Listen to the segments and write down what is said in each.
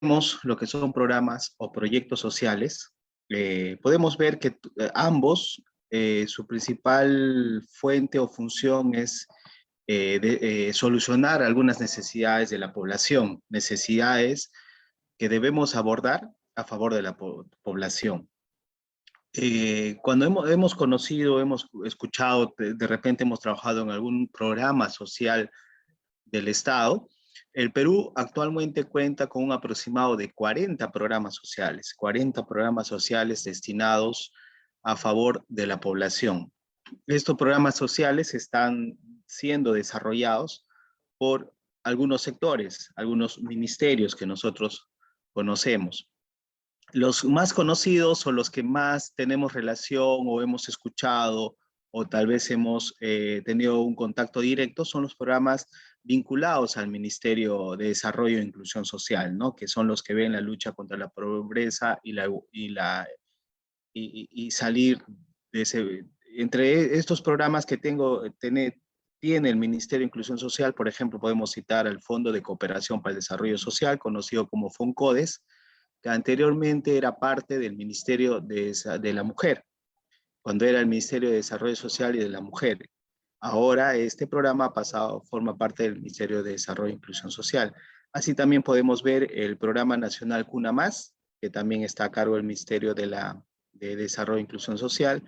vemos lo que son programas o proyectos sociales, podemos ver que ambos, su principal fuente o función es solucionar algunas necesidades de la población, necesidades que debemos abordar a favor de la población. Cuando hemos conocido, hemos escuchado, de repente hemos trabajado en algún programa social del Estado, el Perú actualmente cuenta con un aproximado de 40 programas sociales destinados a favor de la población. Estos programas sociales están siendo desarrollados por algunos sectores, algunos ministerios que nosotros conocemos. Los más conocidos o los que más tenemos relación o hemos escuchado o tal vez hemos tenido un contacto directo son los programas vinculados al Ministerio de Desarrollo e Inclusión Social, ¿no? Que son los que ven la lucha contra la pobreza y salir de ese. Entre estos programas que tiene el Ministerio de Inclusión Social, por ejemplo, podemos citar al Fondo de Cooperación para el Desarrollo Social, conocido como FONCODES, que anteriormente era parte del Ministerio de la Mujer, cuando era el Ministerio de Desarrollo Social y de la Mujer. Ahora este programa ha pasado, forma parte del Ministerio de Desarrollo e Inclusión Social. Así también podemos ver el Programa Nacional Cuna Más, que también está a cargo del Ministerio de Desarrollo e Inclusión Social,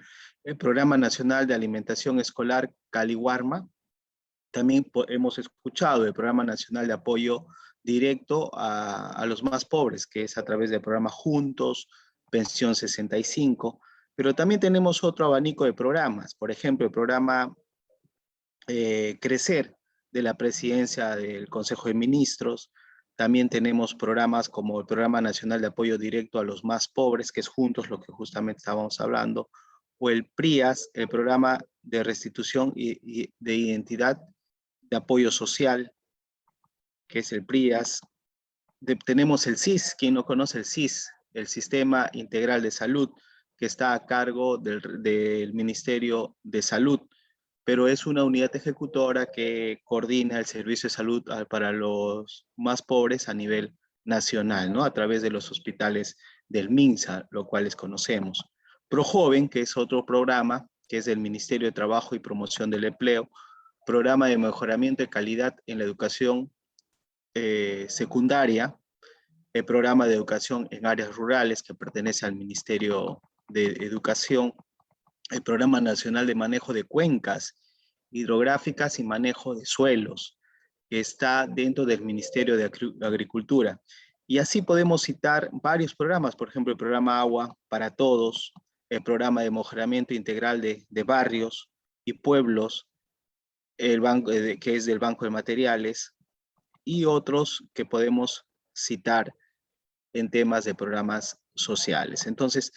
el Programa Nacional de Alimentación Escolar Caliwarma. También hemos escuchado el Programa Nacional de Apoyo Directo a los más pobres, que es a través del programa Juntos, Pensión 65, pero también tenemos otro abanico de programas, por ejemplo, el programa Crecer de la Presidencia del Consejo de Ministros. También tenemos programas como el Programa Nacional de Apoyo Directo a los Más Pobres, que es Juntos, lo que justamente estábamos hablando, o el PRIAS, el Programa de Restitución y de Identidad de Apoyo Social, que es el PRIAS. Tenemos el SIS, quien no conoce el SIS, el Sistema Integral de Salud, que está a cargo del Ministerio de Salud, pero es una unidad ejecutora que coordina el servicio de salud para los más pobres a nivel nacional, ¿no? A través de los hospitales del MINSA, lo cuales conocemos. ProJoven, que es otro programa, que es del Ministerio de Trabajo y Promoción del Empleo, programa de mejoramiento de calidad en la educación secundaria, el programa de educación en áreas rurales que pertenece al Ministerio de Educación, el Programa Nacional de Manejo de Cuencas Hidrográficas y Manejo de Suelos, que está dentro del Ministerio de Agricultura. Y así podemos citar varios programas, por ejemplo, el programa Agua para Todos, el programa de mejoramiento integral de barrios y pueblos, el banco, que es del Banco de Materiales, y otros que podemos citar en temas de programas sociales. Entonces,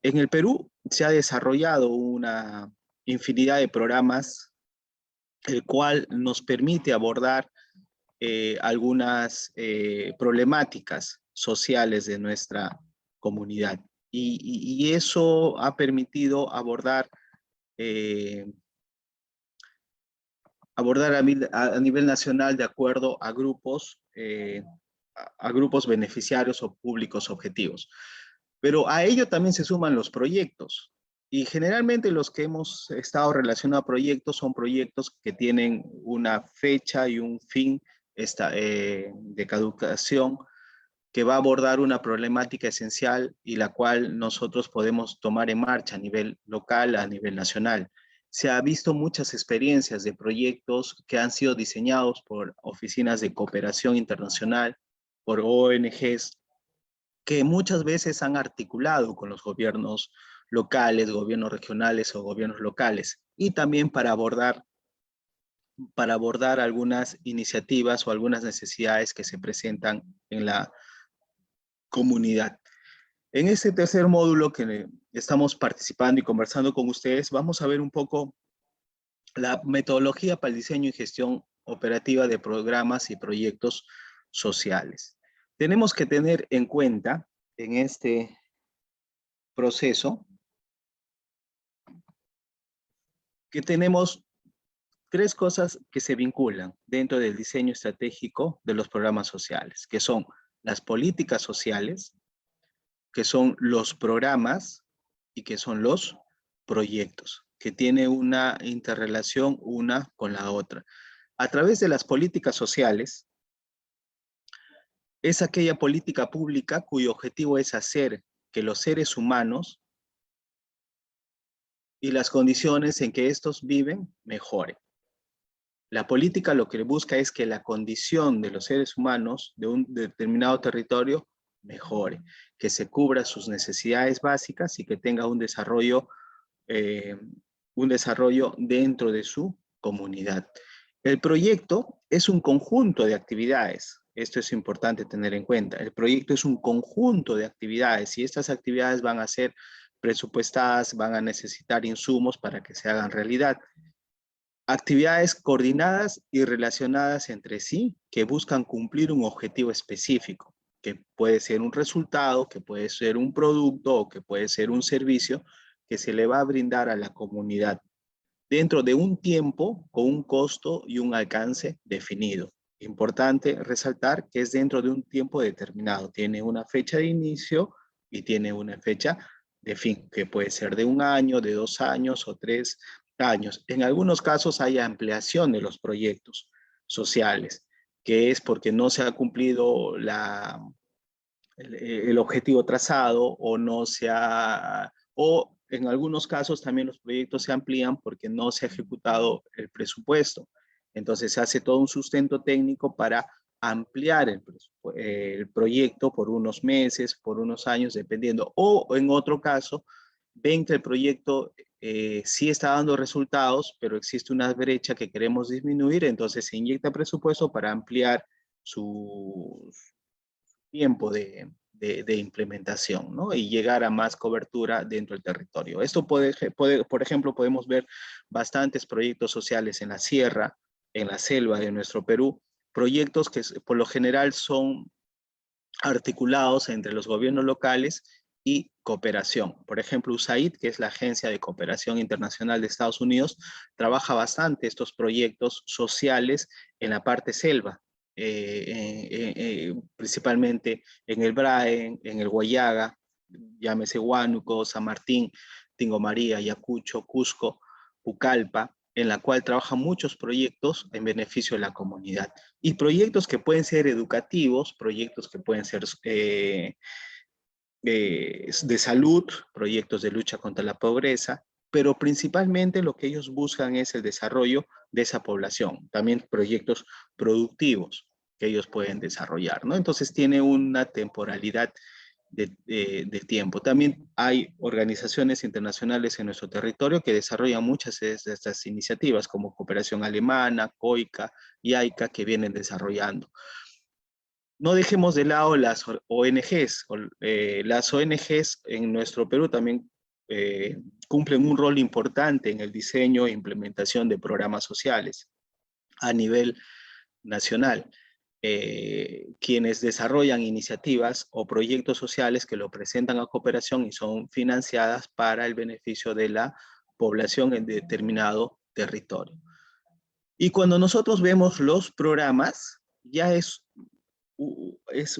en el Perú se ha desarrollado una infinidad de programas, el cual nos permite abordar algunas problemáticas sociales de nuestra comunidad. Y eso ha permitido abordar a nivel nacional de acuerdo a grupos beneficiarios o públicos objetivos. Pero a ello también se suman los proyectos. Y generalmente los que hemos estado relacionados a proyectos son proyectos que tienen una fecha y un fin de caducación que va a abordar una problemática esencial y la cual nosotros podemos tomar en marcha a nivel local, a nivel nacional. Se ha visto muchas experiencias de proyectos que han sido diseñados por oficinas de cooperación internacional, por ONGs, que muchas veces han articulado con los gobiernos locales, gobiernos regionales o gobiernos locales, y también para abordar algunas iniciativas o algunas necesidades que se presentan en la comunidad. En este tercer módulo que estamos participando y conversando con ustedes, vamos a ver un poco la metodología para el diseño y gestión operativa de programas y proyectos sociales. Tenemos que tener en cuenta en este proceso que tenemos tres cosas que se vinculan dentro del diseño estratégico de los programas sociales, que son las políticas sociales, que son los programas y que son los proyectos, que tiene una interrelación una con la otra. A través de las políticas sociales, es aquella política pública cuyo objetivo es hacer que los seres humanos y las condiciones en que estos viven mejoren. La política lo que busca es que la condición de los seres humanos de un determinado territorio mejore, que se cubra sus necesidades básicas y que tenga eh, un desarrollo dentro de su comunidad. El proyecto es un conjunto de actividades. Esto es importante tener en cuenta. El proyecto es un conjunto de actividades y estas actividades van a ser presupuestadas, van a necesitar insumos para que se hagan realidad. Actividades coordinadas y relacionadas entre sí que buscan cumplir un objetivo específico, que puede ser un resultado, que puede ser un producto o que puede ser un servicio que se le va a brindar a la comunidad dentro de un tiempo con un costo y un alcance definido. Importante resaltar que es dentro de un tiempo determinado. Tiene una fecha de inicio y tiene una fecha de fin, que puede ser de 1 año, de 2 años o 3 años. En algunos casos hay ampliación de los proyectos sociales, que es porque no se ha cumplido el objetivo trazado o no se ha, o en algunos casos también los proyectos se amplían porque no se ha ejecutado el presupuesto. Entonces se hace todo un sustento técnico para ampliar el proyecto por unos meses, por unos años, dependiendo. O en otro caso, ven que el proyecto sí está dando resultados, pero existe una brecha que queremos disminuir, entonces se inyecta presupuesto para ampliar su tiempo de implementación, ¿no? Y llegar a más cobertura dentro del territorio. Esto por ejemplo, podemos ver bastantes proyectos sociales en la sierra, en la selva de nuestro Perú, proyectos que por lo general son articulados entre los gobiernos locales y cooperación. Por ejemplo, USAID, que es la Agencia de Cooperación Internacional de Estados Unidos, trabaja bastante estos proyectos sociales en la parte selva, principalmente en el Brae, en el Guayaga, llámese Huánuco, San Martín, Tingo María, Ayacucho, Cusco, Pucallpa, en la cual trabajan muchos proyectos en beneficio de la comunidad. Y proyectos que pueden ser educativos, proyectos que pueden ser de salud, proyectos de lucha contra la pobreza, pero principalmente lo que ellos buscan es el desarrollo de esa población. También proyectos productivos que ellos pueden desarrollar, ¿no? Entonces tiene una temporalidad de tiempo. También hay organizaciones internacionales en nuestro territorio que desarrollan muchas de estas iniciativas, como Cooperación Alemana, COICA y AICA, que vienen desarrollando. No dejemos de lado las ONGs. Las ONGs en nuestro Perú también cumplen un rol importante en el diseño e implementación de programas sociales a nivel nacional. Quienes desarrollan iniciativas o proyectos sociales que lo presentan a cooperación y son financiadas para el beneficio de la población en determinado territorio. Y cuando nosotros vemos los programas, ya es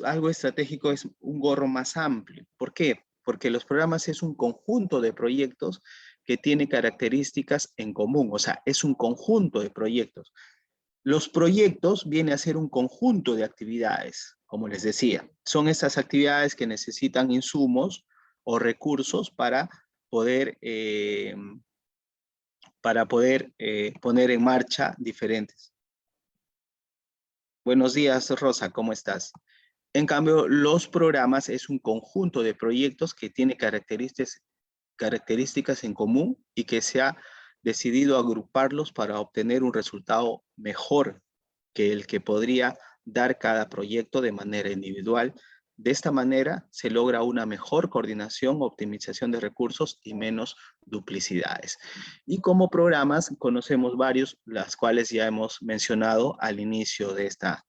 algo estratégico, es un gorro más amplio. ¿Por qué? Porque los programas es un conjunto de proyectos que tiene características en común, o sea, es un conjunto de proyectos. Los proyectos vienen a ser un conjunto de actividades, como les decía. Son estas actividades que necesitan insumos o recursos para poder poner en marcha diferentes. Buenos días, Rosa, ¿cómo estás? En cambio, los programas es un conjunto de proyectos que tiene características en común y que se ha decidido agruparlos para obtener un resultado mejor que el que podría dar cada proyecto de manera individual. De esta manera se logra una mejor coordinación, optimización de recursos y menos duplicidades. Y como programas conocemos varios, las cuales ya hemos mencionado al inicio de esta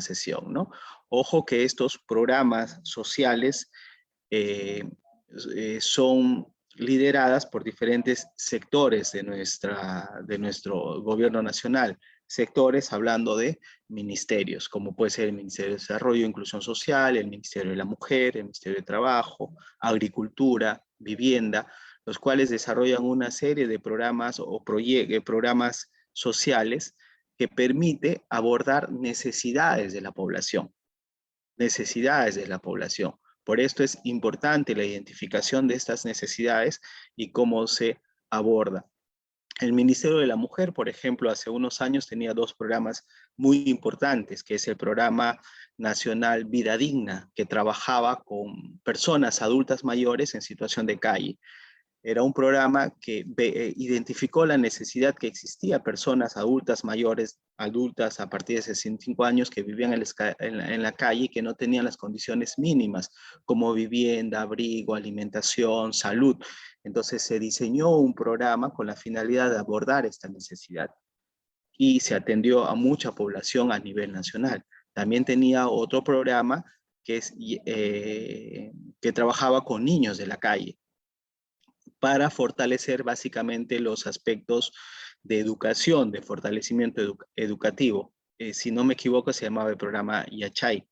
sesión, ¿no? Ojo que estos programas sociales son lideradas por diferentes sectores de nuestro gobierno nacional. sectores, hablando de ministerios, como puede ser el Ministerio de Desarrollo e Inclusión Social, el Ministerio de la Mujer, el Ministerio de Trabajo, Agricultura, Vivienda, los cuales desarrollan una serie de programas o programas sociales que permite abordar necesidades de la población. Necesidades de la población. Por esto es importante la identificación de estas necesidades y cómo se aborda. El Ministerio de la Mujer, por ejemplo, hace unos años tenía dos programas muy importantes, que es el Programa Nacional Vida Digna, que trabajaba con personas adultas mayores en situación de calle. Era un programa que identificó la necesidad que existía personas adultas mayores, adultas a partir de 65 años que vivían en la calle y que no tenían las condiciones mínimas como vivienda, abrigo, alimentación, salud. Entonces se diseñó un programa con la finalidad de abordar esta necesidad y se atendió a mucha población a nivel nacional. También tenía otro programa que trabajaba con niños de la calle para fortalecer básicamente los aspectos de educación, de fortalecimiento educativo. Si no me equivoco, se llamaba el programa Yachay.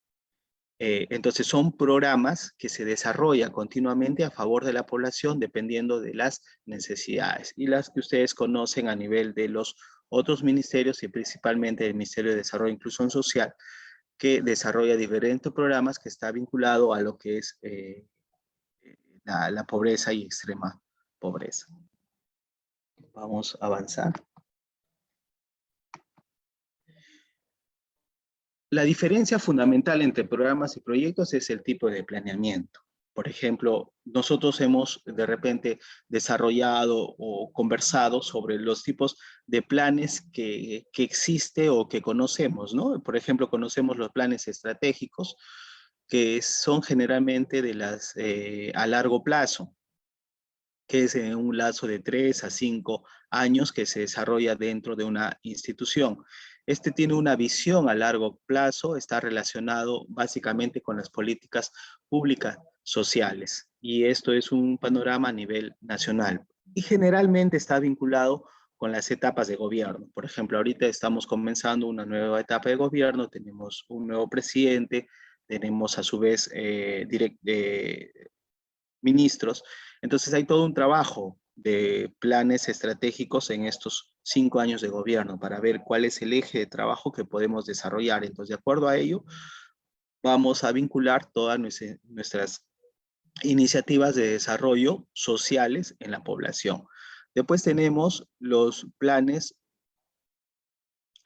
Entonces son programas que se desarrollan continuamente a favor de la población dependiendo de las necesidades y las que ustedes conocen a nivel de los otros ministerios y principalmente el Ministerio de Desarrollo e Inclusión Social, que desarrolla diferentes programas que está vinculado a lo que es la pobreza y extrema pobreza. Vamos a avanzar. La diferencia fundamental entre programas y proyectos es el tipo de planeamiento. Por ejemplo, nosotros hemos de repente desarrollado o conversado sobre los tipos de planes que existe o que conocemos, ¿no? Por ejemplo, conocemos los planes estratégicos, que son generalmente a largo plazo, que es en un lazo de 3 a 5 años que se desarrolla dentro de una institución. Este tiene una visión a largo plazo, está relacionado básicamente con las políticas públicas sociales, y esto es un panorama a nivel nacional. Y generalmente está vinculado con las etapas de gobierno. Por ejemplo, ahorita estamos comenzando una nueva etapa de gobierno, tenemos un nuevo presidente, tenemos a su vez ministros. Entonces hay todo un trabajo de planes estratégicos en estos 5 años de gobierno para ver cuál es el eje de trabajo que podemos desarrollar. Entonces, de acuerdo a ello, vamos a vincular todas nuestras iniciativas de desarrollo sociales en la población. Después tenemos los planes,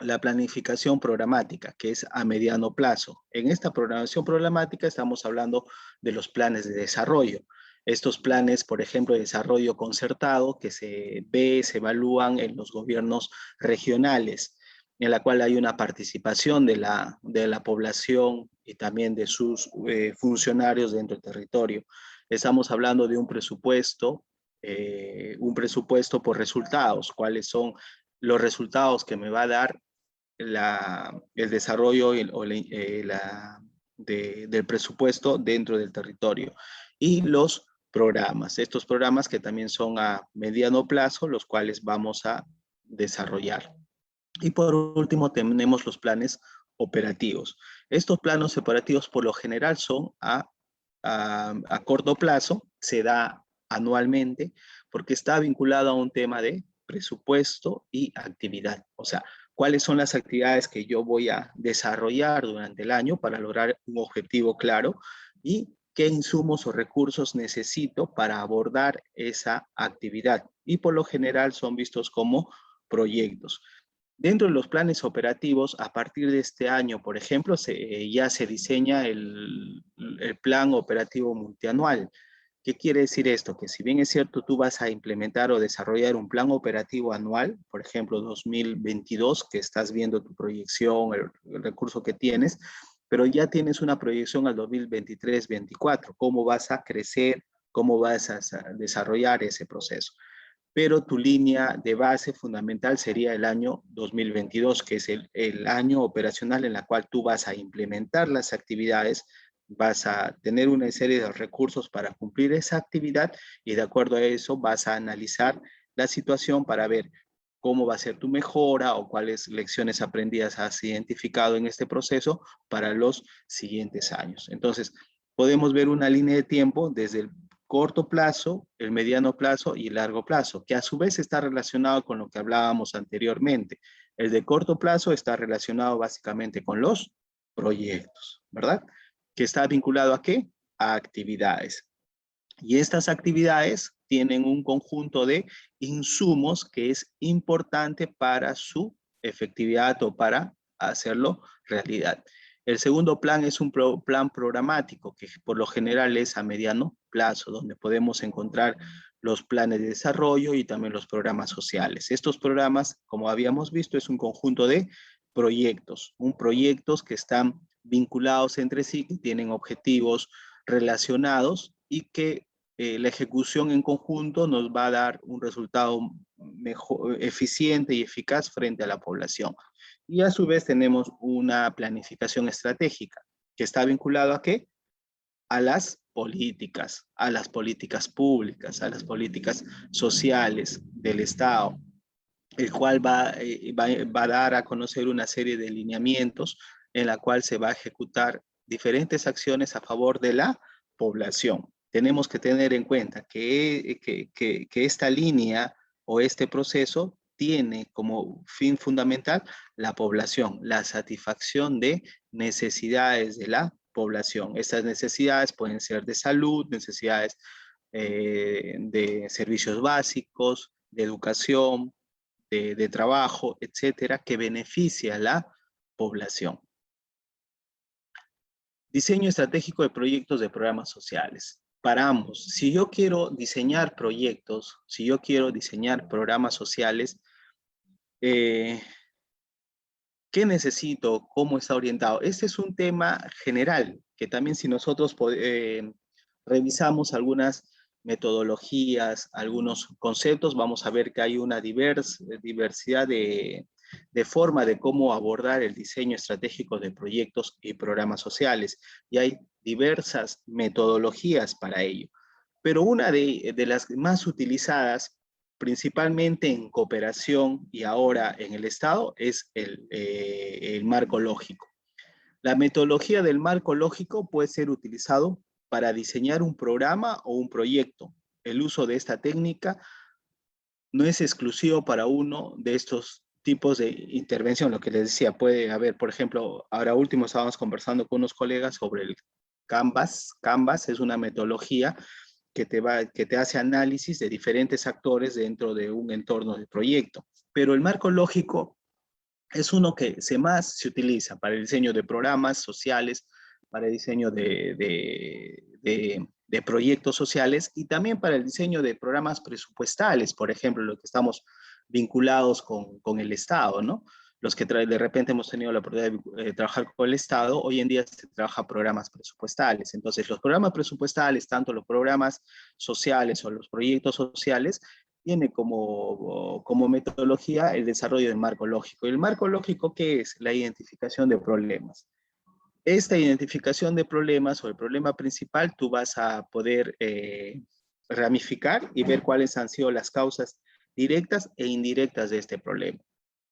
la planificación programática, que es a mediano plazo. En esta programación programática estamos hablando de los planes de desarrollo. Estos planes, por ejemplo, de desarrollo concertado que se evalúan en los gobiernos regionales, en la cual hay una participación de la población y también de sus funcionarios dentro del territorio. Estamos hablando de un presupuesto por resultados, cuáles son los resultados que me va a dar el desarrollo del presupuesto dentro del territorio. Y los programas, estos programas que también son a mediano plazo, los cuales vamos a desarrollar. Y por último tenemos los planes operativos. Estos planes operativos por lo general son a corto plazo, se da anualmente, porque está vinculado a un tema de presupuesto y actividad. O sea, cuáles son las actividades que yo voy a desarrollar durante el año para lograr un objetivo claro y qué insumos o recursos necesito para abordar esa actividad. Y por lo general son vistos como proyectos. Dentro de los planes operativos, a partir de este año, por ejemplo, ya se diseña el plan operativo multianual. ¿Qué quiere decir esto? Que si bien es cierto, tú vas a implementar o desarrollar un plan operativo anual, por ejemplo, 2022, que estás viendo tu proyección, el recurso que tienes, pero ya tienes una proyección al 2023-24, cómo vas a crecer, cómo vas a desarrollar ese proceso. Pero tu línea de base fundamental sería el año 2022, que es el año operacional en la cual tú vas a implementar las actividades, vas a tener una serie de recursos para cumplir esa actividad y de acuerdo a eso vas a analizar la situación para ver cómo va a ser tu mejora o cuáles lecciones aprendidas has identificado en este proceso para los siguientes años. Entonces, podemos ver una línea de tiempo desde el corto plazo, el mediano plazo y el largo plazo, que a su vez está relacionado con lo que hablábamos anteriormente. El de corto plazo está relacionado básicamente con los proyectos, ¿verdad? Que está vinculado ¿a qué? A actividades. Y estas actividades tienen un conjunto de insumos que es importante para su efectividad o para hacerlo realidad. El segundo plan es un plan programático que por lo general es a mediano plazo, donde podemos encontrar los planes de desarrollo y también los programas sociales. Estos programas, como habíamos visto, es un conjunto de proyectos, proyectos que están vinculados entre sí, que tienen objetivos relacionados y que la ejecución en conjunto nos va a dar un resultado mejor, eficiente y eficaz frente a la población. Y a su vez tenemos una planificación estratégica que está vinculado ¿a qué? A las políticas públicas, a las políticas sociales del Estado, el cual va a dar a conocer una serie de lineamientos en la cual se va a ejecutar diferentes acciones a favor de la población. Tenemos que tener en cuenta que esta línea o este proceso tiene como fin fundamental la población, la satisfacción de necesidades de la población. Estas necesidades pueden ser de salud, necesidades de servicios básicos, de educación, de trabajo, etcétera, que beneficia a la población. Diseño estratégico de proyectos de programas sociales. Para ambos, si yo quiero diseñar proyectos, si yo quiero diseñar programas sociales, ¿qué necesito? ¿Cómo está orientado? Este es un tema general, que también si nosotros revisamos algunas metodologías, algunos conceptos, vamos a ver que hay una diversidad de forma de cómo abordar el diseño estratégico de proyectos y programas sociales. Y hay diversas metodologías para ello. Pero una de las más utilizadas, principalmente en cooperación y ahora en el Estado, es el marco lógico. La metodología del marco lógico puede ser utilizado para diseñar un programa o un proyecto. El uso de esta técnica no es exclusivo para uno de estos tipos de intervención. Lo que les decía, puede haber, por ejemplo, ahora último estábamos conversando con unos colegas sobre el Canvas. Canvas es una metodología que te hace análisis de diferentes actores dentro de un entorno de proyecto. Pero el marco lógico es uno que más se utiliza para el diseño de programas sociales, para el diseño de proyectos sociales y también para el diseño de programas presupuestales, por ejemplo, los que estamos vinculados con el Estado, ¿no? Los que de repente hemos tenido la oportunidad de trabajar con el Estado, hoy en día se trabaja programas presupuestales. Entonces, los programas presupuestales, tanto los programas sociales o los proyectos sociales, tiene como metodología el desarrollo del marco lógico. ¿Y el marco lógico qué es? La identificación de problemas. Esta identificación de problemas o el problema principal, tú vas a poder ramificar y ver cuáles han sido las causas directas e indirectas de este problema.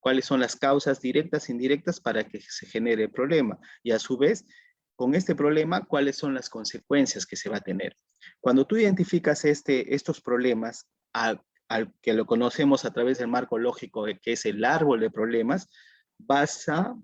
Cuáles son las causas directas e indirectas para que se genere el problema. Y a su vez, con este problema, cuáles son las consecuencias que se va a tener. Cuando tú identificas estos problemas, al que lo conocemos a través del marco lógico, que es el árbol de problemas, vas a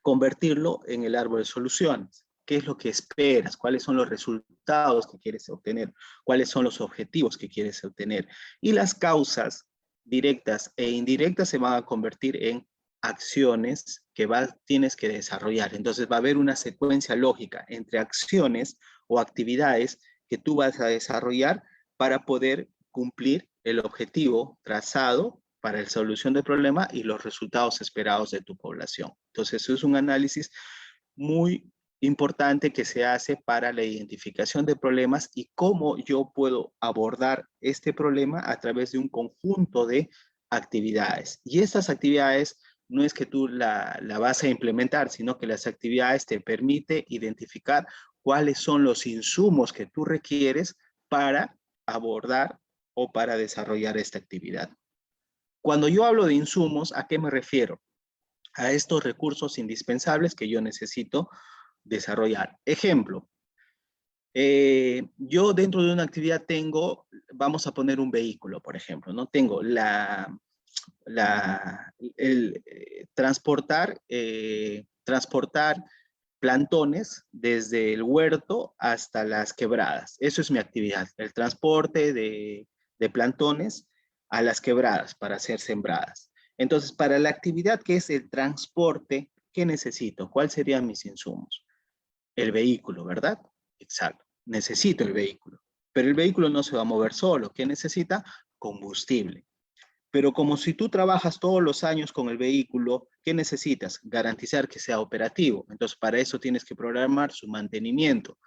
convertirlo en el árbol de soluciones. ¿Qué es lo que esperas? ¿Cuáles son los resultados que quieres obtener? ¿Cuáles son los objetivos que quieres obtener? Y las causas directas e indirectas se van a convertir en acciones que tienes que desarrollar. Entonces va a haber una secuencia lógica entre acciones o actividades que tú vas a desarrollar para poder cumplir el objetivo trazado para la solución del problema y los resultados esperados de tu población. Entonces, eso es un análisis muy importante que se hace para la identificación de problemas y cómo yo puedo abordar este problema a través de un conjunto de actividades. Y estas actividades no es que tú la vas a implementar, sino que las actividades te permiten identificar cuáles son los insumos que tú requieres para abordar o para desarrollar esta actividad. Cuando yo hablo de insumos, ¿a qué me refiero? A estos recursos indispensables que yo necesito desarrollar. Ejemplo, yo dentro de una actividad tengo, vamos a poner un vehículo, por ejemplo, ¿no? Tengo transportar plantones desde el huerto hasta las quebradas. Eso es mi actividad, el transporte de plantones a las quebradas para ser sembradas. Entonces, para la actividad que es el transporte, ¿qué necesito? ¿Cuáles serían mis insumos? El vehículo, ¿verdad? Exacto. Necesito el vehículo. Pero el vehículo no se va a mover solo. ¿Qué necesita? Combustible. Pero como si tú trabajas todos los años con el vehículo, ¿qué necesitas? Garantizar que sea operativo. Entonces, para eso tienes que programar su mantenimiento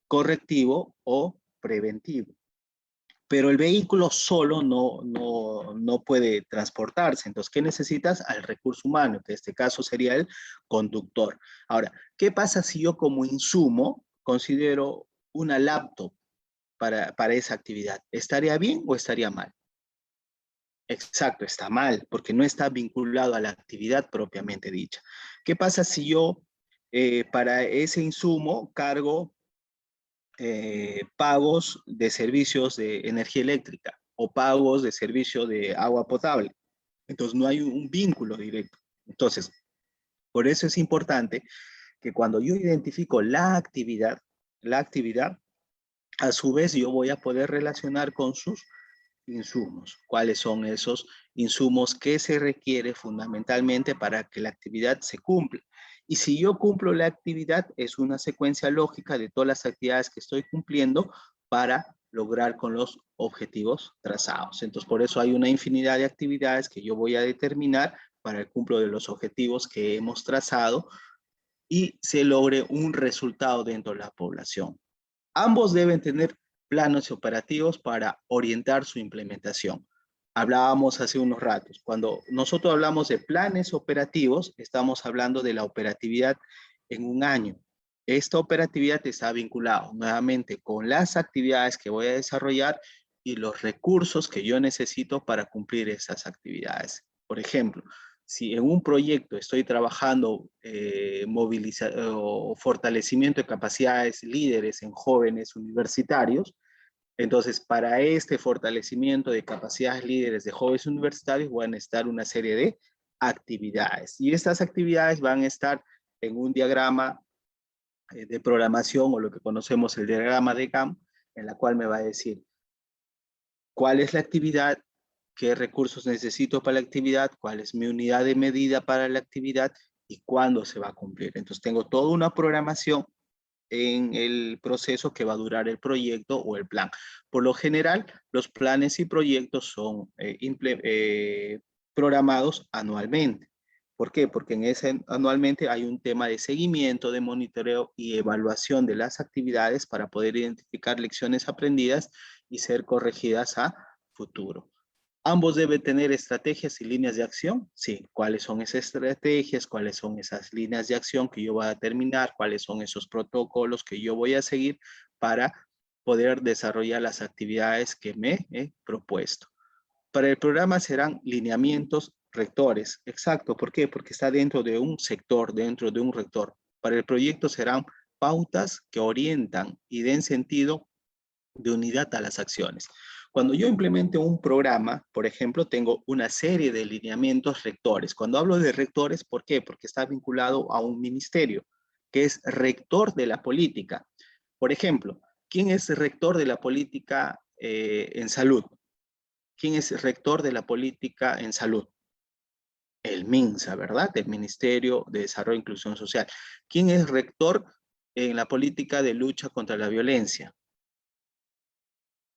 correctivo o preventivo. Pero el vehículo solo no puede transportarse. Entonces, ¿qué necesitas? Al recurso humano, que en este caso sería el conductor. Ahora, ¿qué pasa si yo como insumo considero una laptop para esa actividad? ¿Estaría bien o estaría mal? Exacto, está mal, porque no está vinculado a la actividad propiamente dicha. ¿Qué pasa si yo para ese insumo cargo pagos de servicios de energía eléctrica o pagos de servicio de agua potable? Entonces no hay un vínculo directo. Entonces, por eso es importante que cuando yo identifico la actividad, a su vez yo voy a poder relacionar con sus insumos. ¿Cuáles son esos insumos que se requiere fundamentalmente para que la actividad se cumpla? Y si yo cumplo la actividad, es una secuencia lógica de todas las actividades que estoy cumpliendo para lograr con los objetivos trazados. Entonces, por eso hay una infinidad de actividades que yo voy a determinar para el cumplo de los objetivos que hemos trazado y se logre un resultado dentro de la población. Ambos deben tener planos operativos para orientar su implementación. Hablábamos hace unos ratos, cuando nosotros hablamos de planes operativos, estamos hablando de la operatividad en un año. Esta operatividad está vinculada nuevamente con las actividades que voy a desarrollar y los recursos que yo necesito para cumplir esas actividades. Por ejemplo, si en un proyecto estoy trabajando o fortalecimiento de capacidades líderes en jóvenes universitarios, entonces para este fortalecimiento de capacidades líderes de jóvenes universitarios van a estar una serie de actividades. Y estas actividades van a estar en un diagrama de programación o lo que conocemos el diagrama de Gantt, en la cual me va a decir cuál es la actividad, qué recursos necesito para la actividad, cuál es mi unidad de medida para la actividad y cuándo se va a cumplir. Entonces tengo toda una programación en el proceso que va a durar el proyecto o el plan. Por lo general, los planes y proyectos son programados anualmente. ¿Por qué? Porque en ese anualmente hay un tema de seguimiento, de monitoreo y evaluación de las actividades para poder identificar lecciones aprendidas y ser corregidas a futuro. Ambos deben tener estrategias y líneas de acción. Sí, ¿cuáles son esas estrategias? ¿Cuáles son esas líneas de acción que yo voy a determinar? ¿Cuáles son esos protocolos que yo voy a seguir para poder desarrollar las actividades que me he propuesto? Para el programa serán lineamientos rectores. Exacto. ¿Por qué? Porque está dentro de un sector, dentro de un rector. Para el proyecto serán pautas que orientan y den sentido de unidad a las acciones. Cuando yo implemento un programa, por ejemplo, tengo una serie de lineamientos rectores. Cuando hablo de rectores, ¿por qué? Porque está vinculado a un ministerio, que es rector de la política. Por ejemplo, ¿quién es rector de la política en salud? ¿Quién es rector de la política en salud? El MINSA, ¿verdad? El Ministerio de Desarrollo e Inclusión Social. ¿Quién es rector en la política de lucha contra la violencia?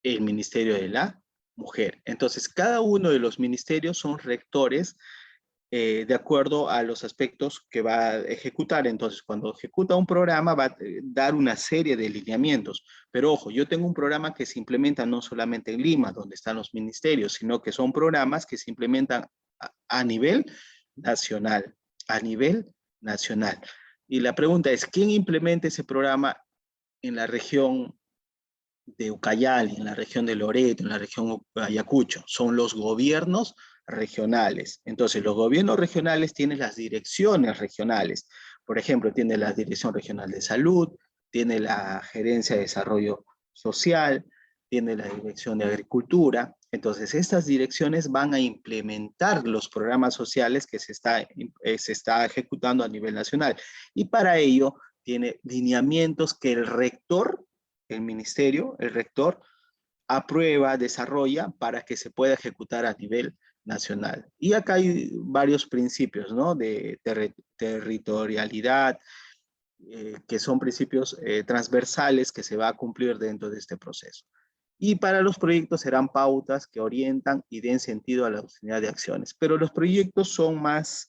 El Ministerio de la Mujer. Entonces, cada uno de los ministerios son rectores de acuerdo a los aspectos que va a ejecutar. Entonces, cuando ejecuta un programa, va a dar una serie de lineamientos. Pero ojo, yo tengo un programa que se implementa no solamente en Lima, donde están los ministerios, sino que son programas que se implementan a nivel nacional, a nivel nacional. Y la pregunta es, ¿quién implementa ese programa en la región de Ucayali, en la región de Loreto, en la región Ayacucho, son los gobiernos regionales. Entonces, los gobiernos regionales tienen las direcciones regionales. Por ejemplo, tiene la Dirección Regional de Salud, tiene la Gerencia de Desarrollo Social, tiene la Dirección de Agricultura. Entonces, estas direcciones van a implementar los programas sociales que se está ejecutando a nivel nacional. Y para ello, tiene lineamientos que el rector, el ministerio, el rector, aprueba, desarrolla para que se pueda ejecutar a nivel nacional. Y acá hay varios principios, ¿no? De territorialidad, que son principios transversales que se va a cumplir dentro de este proceso. Y para los proyectos serán pautas que orientan y den sentido a la unidad de acciones. Pero los proyectos son más,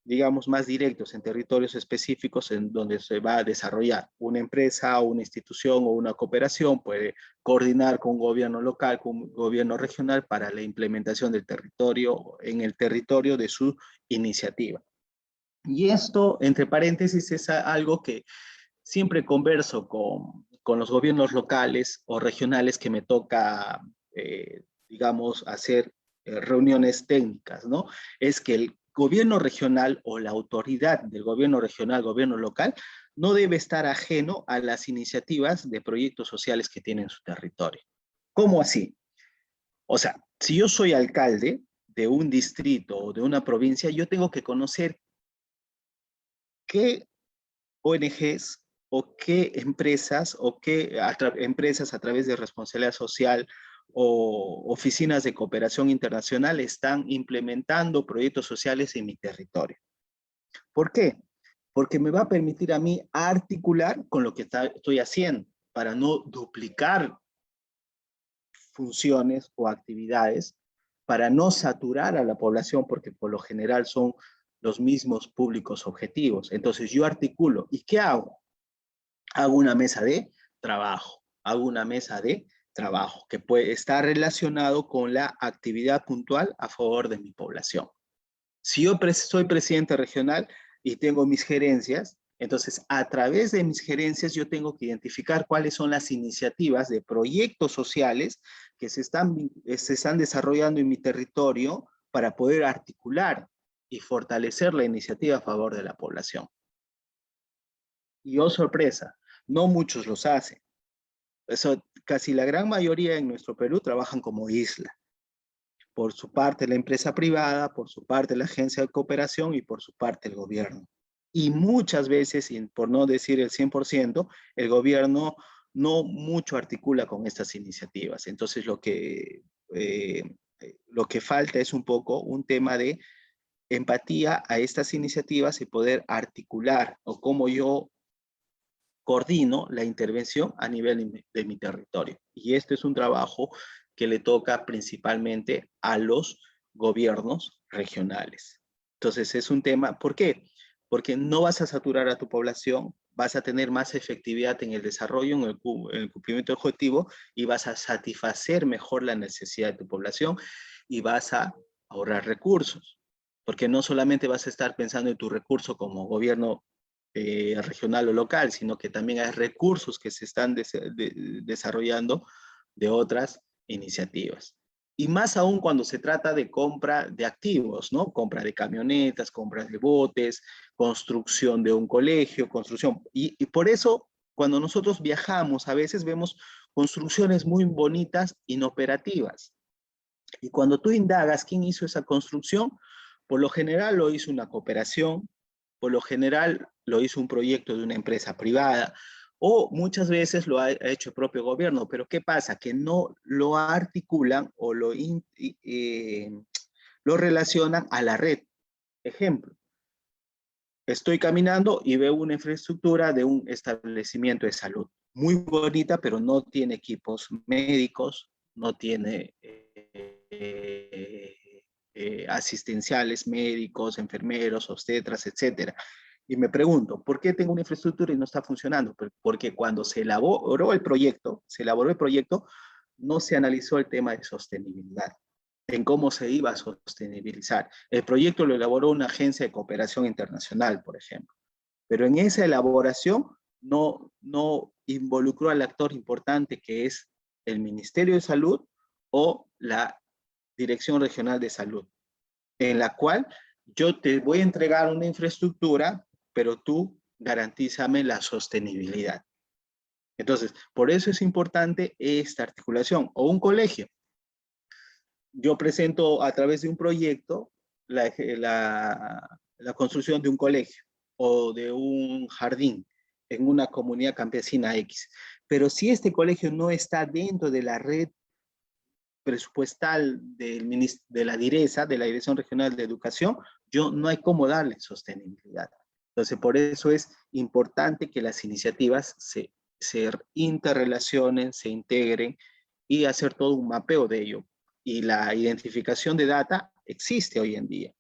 digamos, más directos en territorios específicos en donde se va a desarrollar. Una empresa, una institución o una cooperación puede coordinar con un gobierno local, con un gobierno regional para la implementación del territorio, en el territorio de su iniciativa. Y esto, entre paréntesis, es algo que siempre converso con los gobiernos locales o regionales que me toca, digamos, hacer reuniones técnicas, ¿no? Es que el gobierno regional o la autoridad del gobierno regional, gobierno local, no debe estar ajeno a las iniciativas de proyectos sociales que tiene en su territorio. ¿Cómo así? O sea, si yo soy alcalde de un distrito o de una provincia, yo tengo que conocer qué ONGs o qué empresas o qué empresas a través de responsabilidad social o oficinas de cooperación internacional están implementando proyectos sociales en mi territorio. ¿Por qué? Porque me va a permitir a mí articular con lo que estoy haciendo para no duplicar funciones o actividades, para no saturar a la población, porque por lo general son los mismos públicos objetivos. Entonces yo articulo. ¿Y qué hago? Hago una mesa de trabajo, hago una mesa de trabajo que puede estar relacionado con la actividad puntual a favor de mi población. Si yo soy presidente regional y tengo mis gerencias, entonces a través de mis gerencias yo tengo que identificar cuáles son las iniciativas de proyectos sociales que se están desarrollando en mi territorio para poder articular y fortalecer la iniciativa a favor de la población. Y oh sorpresa, no muchos los hacen. Eso, casi la gran mayoría en nuestro Perú trabajan como isla. Por su parte la empresa privada, por su parte la agencia de cooperación y por su parte el gobierno. Y muchas veces, y por no decir el 100%, el gobierno no mucho articula con estas iniciativas. Entonces lo que falta es un poco un tema de empatía a estas iniciativas y poder articular o cómo yo coordino la intervención a nivel de mi territorio. Y este es un trabajo que le toca principalmente a los gobiernos regionales. Entonces es un tema, ¿por qué? Porque no vas a saturar a tu población, vas a tener más efectividad en el desarrollo, en el cumplimiento objetivo y vas a satisfacer mejor la necesidad de tu población y vas a ahorrar recursos. Porque no solamente vas a estar pensando en tu recurso como gobierno regional o local, sino que también hay recursos que se están desarrollando de otras iniciativas. Y más aún cuando se trata de compra de activos, ¿no? Compra de camionetas, compra de botes, construcción de un colegio, construcción. Y por eso, cuando nosotros viajamos, a veces vemos construcciones muy bonitas, inoperativas. Y cuando tú indagas quién hizo esa construcción, por lo general lo hizo una cooperación, por lo general lo hizo un proyecto de una empresa privada o muchas veces lo ha hecho el propio gobierno. Pero ¿qué pasa? Que no lo articulan o lo relacionan a la red. Ejemplo, estoy caminando y veo una infraestructura de un establecimiento de salud. Muy bonita, pero no tiene equipos médicos, no tiene asistenciales, médicos, enfermeros, obstetras, etcétera. Y me pregunto, ¿por qué tengo una infraestructura y no está funcionando? Porque cuando se elaboró el proyecto, no se analizó el tema de sostenibilidad, en cómo se iba a sostenibilizar. El proyecto lo elaboró una agencia de cooperación internacional, por ejemplo, pero en esa elaboración no involucró al actor importante que es el Ministerio de Salud o la Dirección Regional de Salud, en la cual yo te voy a entregar una infraestructura, pero tú garantízame la sostenibilidad. Entonces, por eso es importante esta articulación. O un colegio. Yo presento a través de un proyecto la construcción de un colegio o de un jardín en una comunidad campesina X. Pero si este colegio no está dentro de la red presupuestal de la DIRESA, de la Dirección Regional de Educación, yo no hay cómo darle sostenibilidad. Entonces, por eso es importante que las iniciativas se interrelacionen, se integren y hacer todo un mapeo de ello. Y la identificación de data existe hoy en día,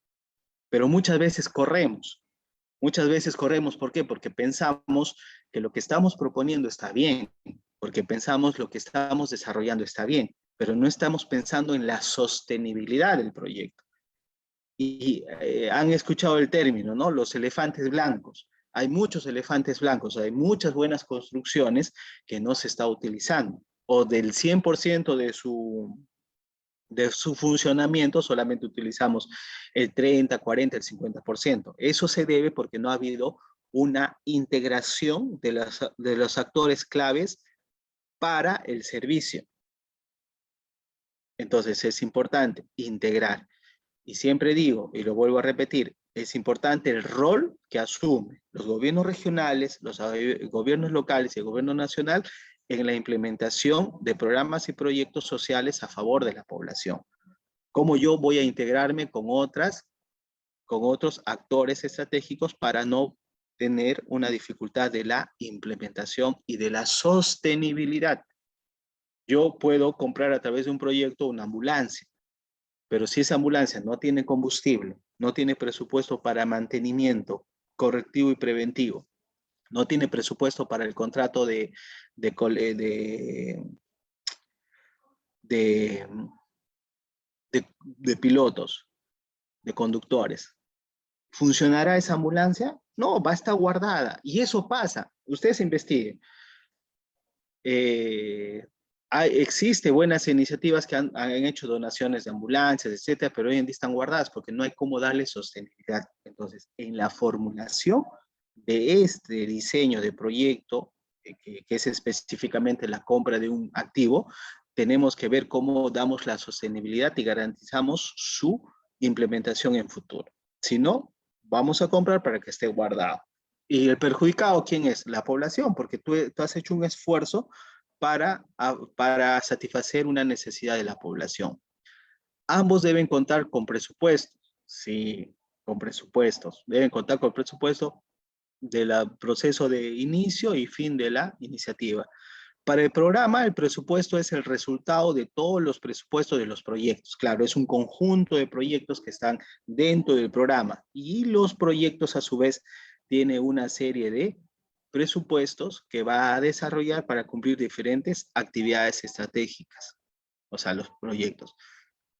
pero muchas veces corremos. Muchas veces corremos, ¿por qué? Porque pensamos que lo que estamos proponiendo está bien, porque pensamos lo que estamos desarrollando está bien, pero no estamos pensando en la sostenibilidad del proyecto. Y han escuchado el término, ¿no? Los elefantes blancos. Hay muchos elefantes blancos, hay muchas buenas construcciones que no se está utilizando, o del 100% de su funcionamiento solamente utilizamos el 30, 40, el 50%. Eso se debe porque no ha habido una integración de los actores claves para el servicio. Entonces es importante integrar. Y siempre digo, y lo vuelvo a repetir, es importante el rol que asumen los gobiernos regionales, los gobiernos locales y el gobierno nacional en la implementación de programas y proyectos sociales a favor de la población. Cómo yo voy a integrarme con otros actores estratégicos para no tener una dificultad de la implementación y de la sostenibilidad. Yo puedo comprar a través de un proyecto una ambulancia, pero si esa ambulancia no tiene combustible, no tiene presupuesto para mantenimiento correctivo y preventivo, no tiene presupuesto para el contrato de, de pilotos, de conductores, ¿funcionará esa ambulancia? No, va a estar guardada. Y eso pasa. Ustedes investiguen. Existe buenas iniciativas que han hecho donaciones de ambulancias, etcétera, pero hoy en día están guardadas porque no hay cómo darle sostenibilidad. Entonces, en la formulación de este diseño de proyecto, que es específicamente la compra de un activo, tenemos que ver cómo damos la sostenibilidad y garantizamos su implementación en futuro. Si no, vamos a comprar para que esté guardado. ¿Y el perjudicado quién es? La población, porque tú has hecho un esfuerzo para satisfacer una necesidad de la población. Ambos deben contar con presupuestos, sí, con presupuestos. Deben contar con presupuesto del proceso de inicio y fin de la iniciativa. Para el programa, el presupuesto es el resultado de todos los presupuestos de los proyectos. Claro, es un conjunto de proyectos que están dentro del programa y los proyectos a su vez tienen una serie de presupuestos que va a desarrollar para cumplir diferentes actividades estratégicas, o sea, los proyectos.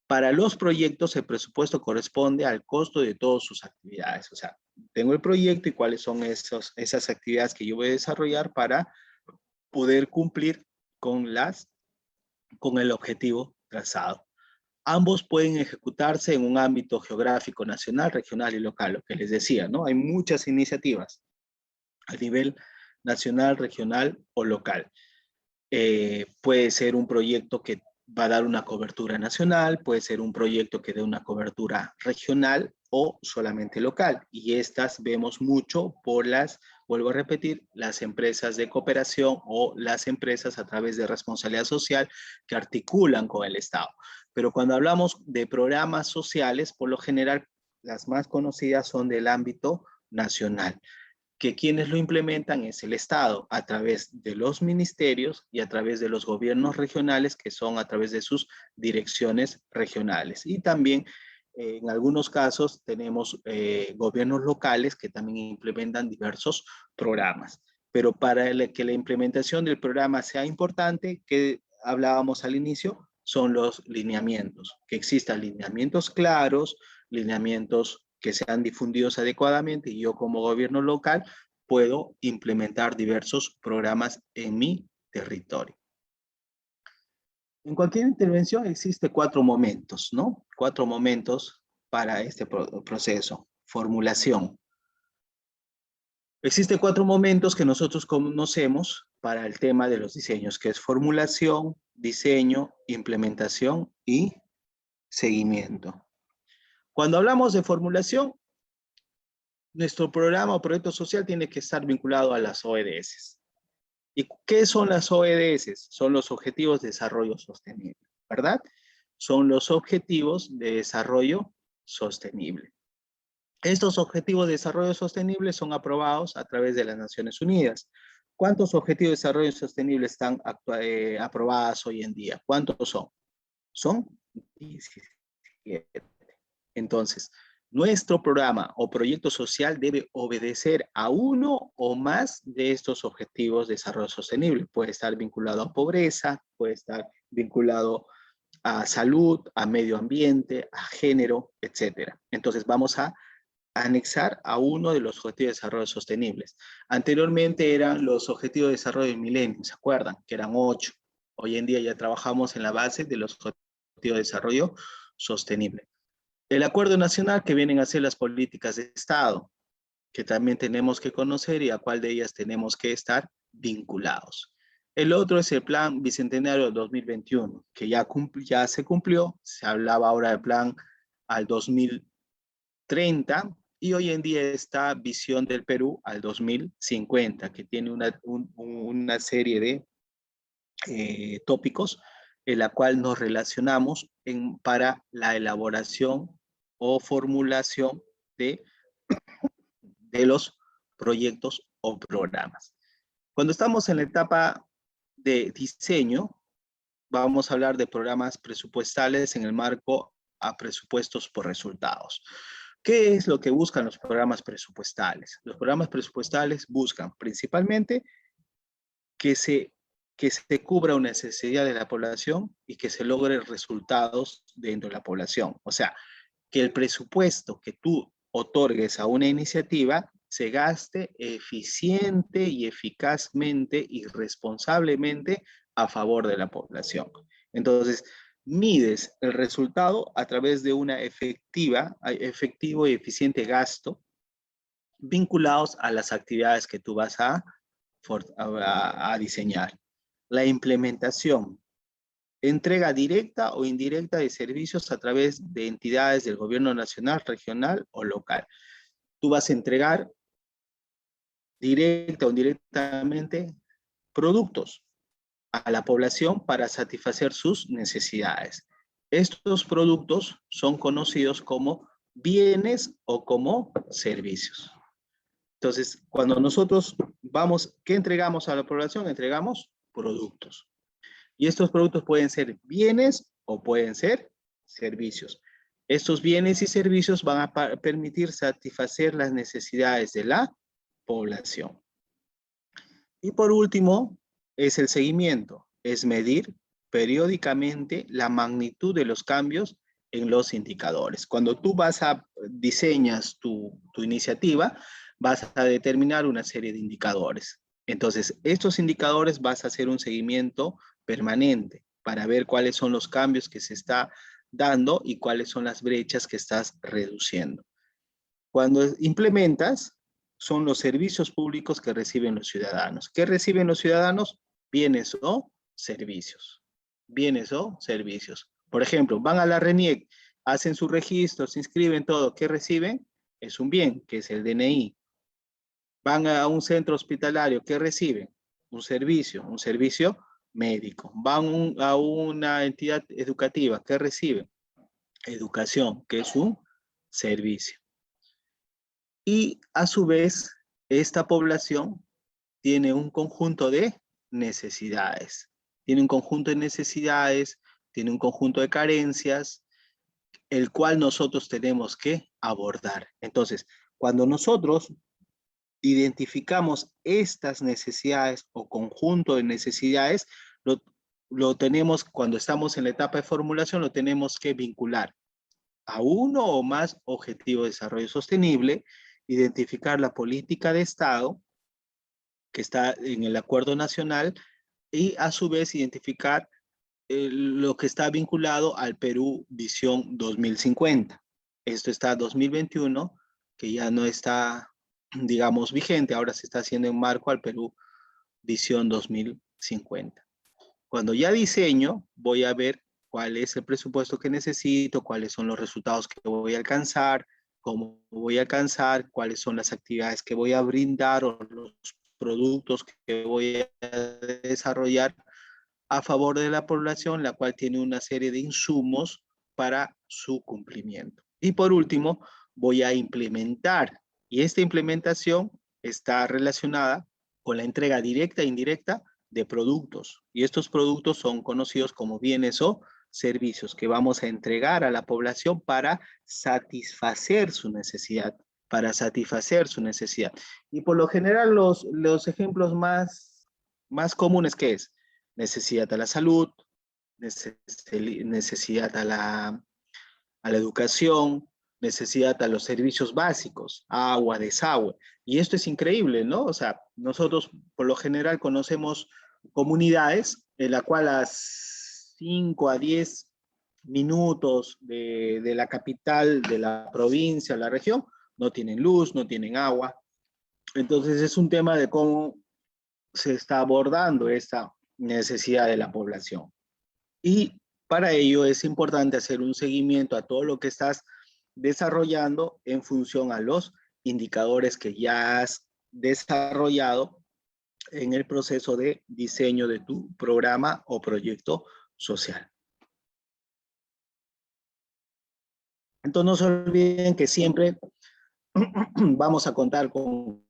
Para los proyectos, el presupuesto corresponde al costo de todas sus actividades. O sea, tengo el proyecto y cuáles son esas actividades que yo voy a desarrollar para poder cumplir con el objetivo trazado. Ambos pueden ejecutarse en un ámbito geográfico nacional, regional y local, lo que les decía, ¿no? Hay muchas iniciativas a nivel nacional, regional o local. Puede ser un proyecto que va a dar una cobertura nacional, puede ser un proyecto que dé una cobertura regional o solamente local. Y estas vemos mucho por vuelvo a repetir, las empresas de cooperación o las empresas a través de responsabilidad social que articulan con el Estado. Pero cuando hablamos de programas sociales, por lo general, las más conocidas son del ámbito nacional, que quienes lo implementan es el Estado a través de los ministerios y a través de los gobiernos regionales, que son a través de sus direcciones regionales. Y también en algunos casos tenemos gobiernos locales que también implementan diversos programas. Pero para que la implementación del programa sea importante, que hablábamos al inicio, son los lineamientos, que existan lineamientos claros, lineamientos que sean difundidos adecuadamente y yo como gobierno local puedo implementar diversos programas en mi territorio. En cualquier intervención existe 4 momentos, ¿no? 4 momentos para este proceso. Formulación. Existen 4 momentos que nosotros conocemos para el tema de los diseños, que es formulación, diseño, implementación y seguimiento. Cuando hablamos de formulación, nuestro programa o proyecto social tiene que estar vinculado a las ODS. ¿Y qué son las ODS? Son los Objetivos de Desarrollo Sostenible, ¿verdad? Son los Objetivos de Desarrollo Sostenible. Estos Objetivos de Desarrollo Sostenible son aprobados a través de las Naciones Unidas. ¿Cuántos Objetivos de Desarrollo Sostenible están aprobados hoy en día? ¿Cuántos son? Son 17. Entonces, nuestro programa o proyecto social debe obedecer a uno o más de estos objetivos de desarrollo sostenible. Puede estar vinculado a pobreza, puede estar vinculado a salud, a medio ambiente, a género, etc. Entonces, vamos a anexar a uno de los objetivos de desarrollo sostenibles. Anteriormente eran los objetivos de desarrollo del milenio, ¿se acuerdan? Que eran 8. Hoy en día ya trabajamos en la base de los objetivos de desarrollo sostenible. El acuerdo nacional, que vienen a ser las políticas de Estado, que también tenemos que conocer y a cuál de ellas tenemos que estar vinculados. El otro es el Plan Bicentenario 2021, que ya se cumplió, se hablaba ahora del plan al 2030, y hoy en día esta visión del Perú al 2050, que tiene una serie de tópicos en la cual nos relacionamos para la elaboración o formulación de los proyectos o programas. Cuando estamos en la etapa de diseño, vamos a hablar de programas presupuestales en el marco a presupuestos por resultados. ¿Qué es lo que buscan los programas presupuestales? Los programas presupuestales buscan principalmente que se, que se cubra una necesidad de la población y que se logre resultados dentro de la población. O sea, que el presupuesto que tú otorgues a una iniciativa se gaste eficiente y eficazmente y responsablemente a favor de la población. Entonces, mides el resultado a través de una efectivo y eficiente gasto vinculados a las actividades que tú vas a diseñar. La implementación, entrega directa o indirecta de servicios a través de entidades del gobierno nacional, regional o local. Tú vas a entregar directa o indirectamente productos a la población para satisfacer sus necesidades. Estos productos son conocidos como bienes o como servicios. Entonces, cuando nosotros vamos, ¿qué entregamos a la población? Entregamos productos. Y estos productos pueden ser bienes o pueden ser servicios. Estos bienes y servicios van a permitir satisfacer las necesidades de la población. Y por último, es el seguimiento, es medir periódicamente la magnitud de los cambios en los indicadores. Cuando tú diseñas tu iniciativa, vas a determinar una serie de indicadores. Entonces, estos indicadores vas a hacer un seguimiento permanente para ver cuáles son los cambios que se está dando y cuáles son las brechas que estás reduciendo. Cuando implementas, son los servicios públicos que reciben los ciudadanos. ¿Qué reciben los ciudadanos? Bienes o servicios. Bienes o servicios. Por ejemplo, van a la RENIEC, hacen su registro, se inscriben, todo. ¿Qué reciben? Es un bien, que es el DNI. Van a un centro hospitalario, ¿qué reciben? Un servicio médico. Van a una entidad educativa, ¿qué reciben? Educación, que es un servicio. Y a su vez, esta población tiene un conjunto de necesidades. Tiene un conjunto de necesidades, tiene un conjunto de carencias, el cual nosotros tenemos que abordar. Entonces, cuando nosotros identificamos estas necesidades o conjunto de necesidades, lo tenemos, cuando estamos en la etapa de formulación, lo tenemos que vincular a uno o más objetivos de desarrollo sostenible, identificar la política de Estado que está en el acuerdo nacional y a su vez identificar lo que está vinculado al Perú Visión 2050. Esto está 2021, que ya no está, digamos, vigente, ahora se está haciendo en marco al Perú Visión 2050. Cuando ya diseño, voy a ver cuál es el presupuesto que necesito, cuáles son los resultados que voy a alcanzar, cómo voy a alcanzar, cuáles son las actividades que voy a brindar o los productos que voy a desarrollar a favor de la población, la cual tiene una serie de insumos para su cumplimiento. Y por último, voy a implementar, y esta implementación está relacionada con la entrega directa e indirecta de productos. Y estos productos son conocidos como bienes o servicios que vamos a entregar a la población para satisfacer su necesidad, Y por lo general los ejemplos más comunes que es necesidad a la salud, necesidad a la educación, necesidad a los servicios básicos, agua, desagüe. Y esto es increíble, ¿no? O sea, nosotros por lo general conocemos comunidades en la cual a 5 a 10 minutos de la capital, de la provincia, la región, no tienen luz, no tienen agua. Entonces es un tema de cómo se está abordando esta necesidad de la población. Y para ello es importante hacer un seguimiento a todo lo que estás desarrollando en función a los indicadores que ya has desarrollado en el proceso de diseño de tu programa o proyecto social. Entonces no se olviden que siempre vamos a contar con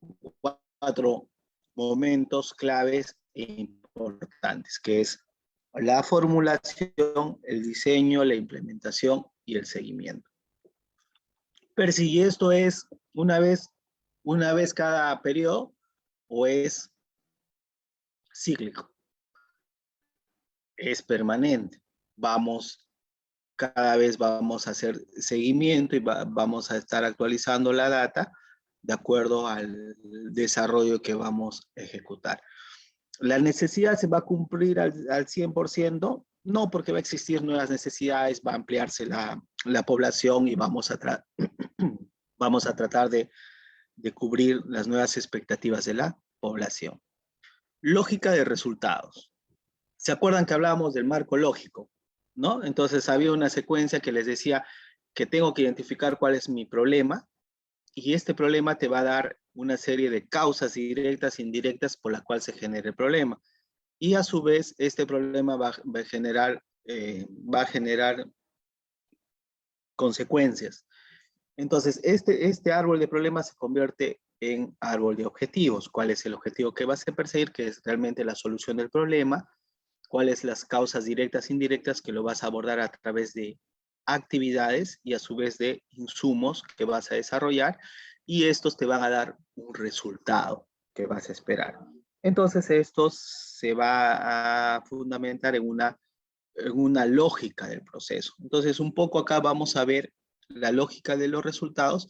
4 momentos claves e importantes, que es la formulación, el diseño, la implementación y el seguimiento. Pero si esto es una vez cada periodo o es cíclico, es permanente. Cada vez vamos a hacer seguimiento y vamos a estar actualizando la data de acuerdo al desarrollo que vamos a ejecutar. ¿La necesidad se va a cumplir al 100%? No, porque va a existir nuevas necesidades, va a ampliarse la población y vamos a tratar de cubrir las nuevas expectativas de la población. Lógica de resultados. ¿Se acuerdan que hablábamos del marco lógico? ¿No? Entonces había una secuencia que les decía que tengo que identificar cuál es mi problema y este problema te va a dar una serie de causas directas e indirectas por las cuales se genera el problema. Y a su vez, este problema va a generar consecuencias. Entonces, este árbol de problemas se convierte en árbol de objetivos. ¿Cuál es el objetivo que vas a perseguir? Que es realmente la solución del problema. ¿Cuáles las causas directas e indirectas que lo vas a abordar a través de actividades y a su vez de insumos que vas a desarrollar? Y estos te van a dar un resultado que vas a esperar. Entonces, esto se va a fundamentar en una lógica del proceso. Entonces, un poco acá vamos a ver la lógica de los resultados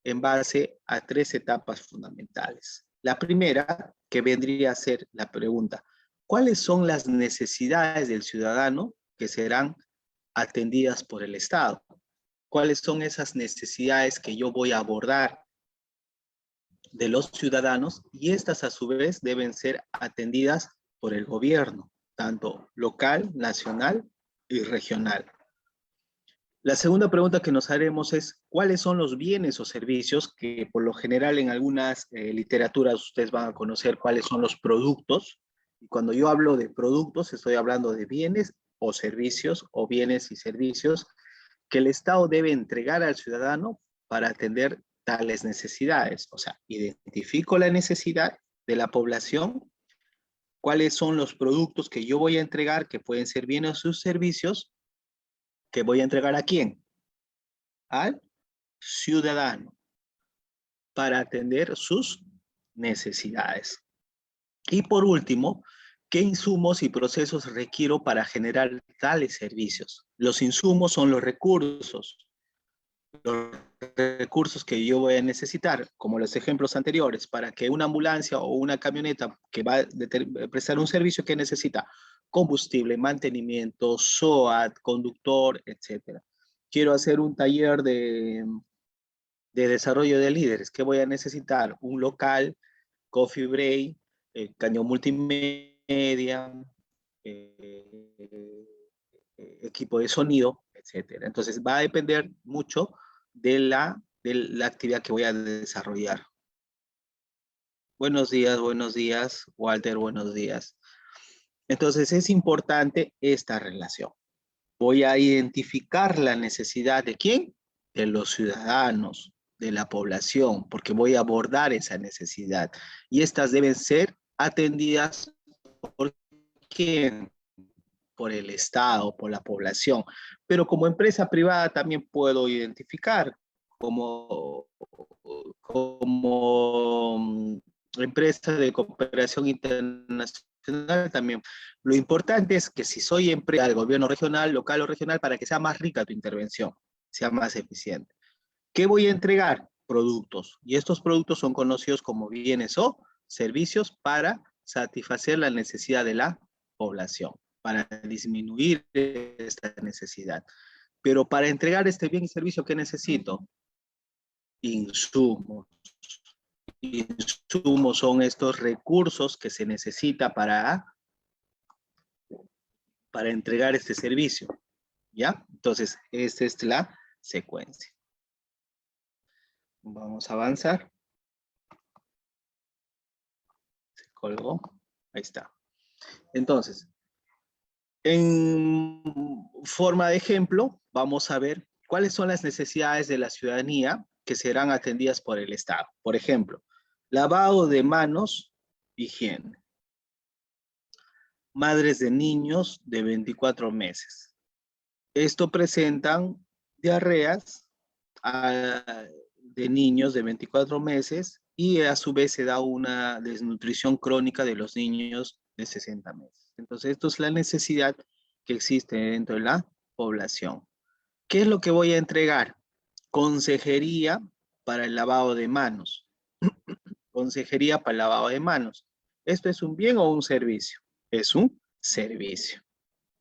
en base a 3 etapas fundamentales. La primera, que vendría a ser la pregunta, ¿cuáles son las necesidades del ciudadano que serán atendidas por el Estado? ¿Cuáles son esas necesidades que yo voy a abordar de los ciudadanos? Y estas a su vez deben ser atendidas por el gobierno, tanto local, nacional y regional. La segunda pregunta que nos haremos es, ¿cuáles son los bienes o servicios que por lo general en algunas literaturas ustedes van a conocer cuáles son los productos? Y cuando yo hablo de productos, estoy hablando de bienes o servicios, o bienes y servicios que el Estado debe entregar al ciudadano para atender tales necesidades. O sea, identifico la necesidad de la población, cuáles son los productos que yo voy a entregar, que pueden ser bienes o servicios, que voy a entregar a quién, al ciudadano, para atender sus necesidades. Y por último, ¿qué insumos y procesos requiero para generar tales servicios? Los insumos son los recursos que yo voy a necesitar, como los ejemplos anteriores, para que una ambulancia o una camioneta que va a prestar un servicio que necesita combustible, mantenimiento, SOAT, conductor, etc. Quiero hacer un taller de desarrollo de líderes. ¿Qué voy a necesitar? Un local, coffee break, cañón multimedia, eh, equipo de sonido, etcétera. Entonces va a depender mucho de la actividad que voy a desarrollar. Buenos días, Walter, buenos días. Entonces es importante esta relación. Voy a identificar la necesidad de quién, de los ciudadanos, de la población, porque voy a abordar esa necesidad. Y estas deben ser atendidas por quién, por el Estado, por la población. Pero como empresa privada también puedo identificar como, como empresa de cooperación internacional también. Lo importante es que si soy empresa del gobierno regional, local o regional, para que sea más rica tu intervención, sea más eficiente. ¿Qué voy a entregar? Productos. Y estos productos son conocidos como bienes o servicios para satisfacer la necesidad de la población, para disminuir esta necesidad. Pero para entregar este bien y servicio, ¿qué necesito? Insumos. Insumos son estos recursos que se necesita para entregar este servicio. ¿Ya? Entonces, esta es la secuencia. Vamos a avanzar. Se colgó. Ahí está. Entonces, en forma de ejemplo, vamos a ver cuáles son las necesidades de la ciudadanía que serán atendidas por el Estado. Por ejemplo, lavado de manos, higiene. Madres de niños de 24 meses. Esto presentan diarreas de niños de 24 meses y a su vez se da una desnutrición crónica de los niños de 60 meses. Entonces, esto es la necesidad que existe dentro de la población. ¿Qué es lo que voy a entregar? Consejería para el lavado de manos. Consejería para el lavado de manos. ¿Esto es un bien o un servicio? Es un servicio.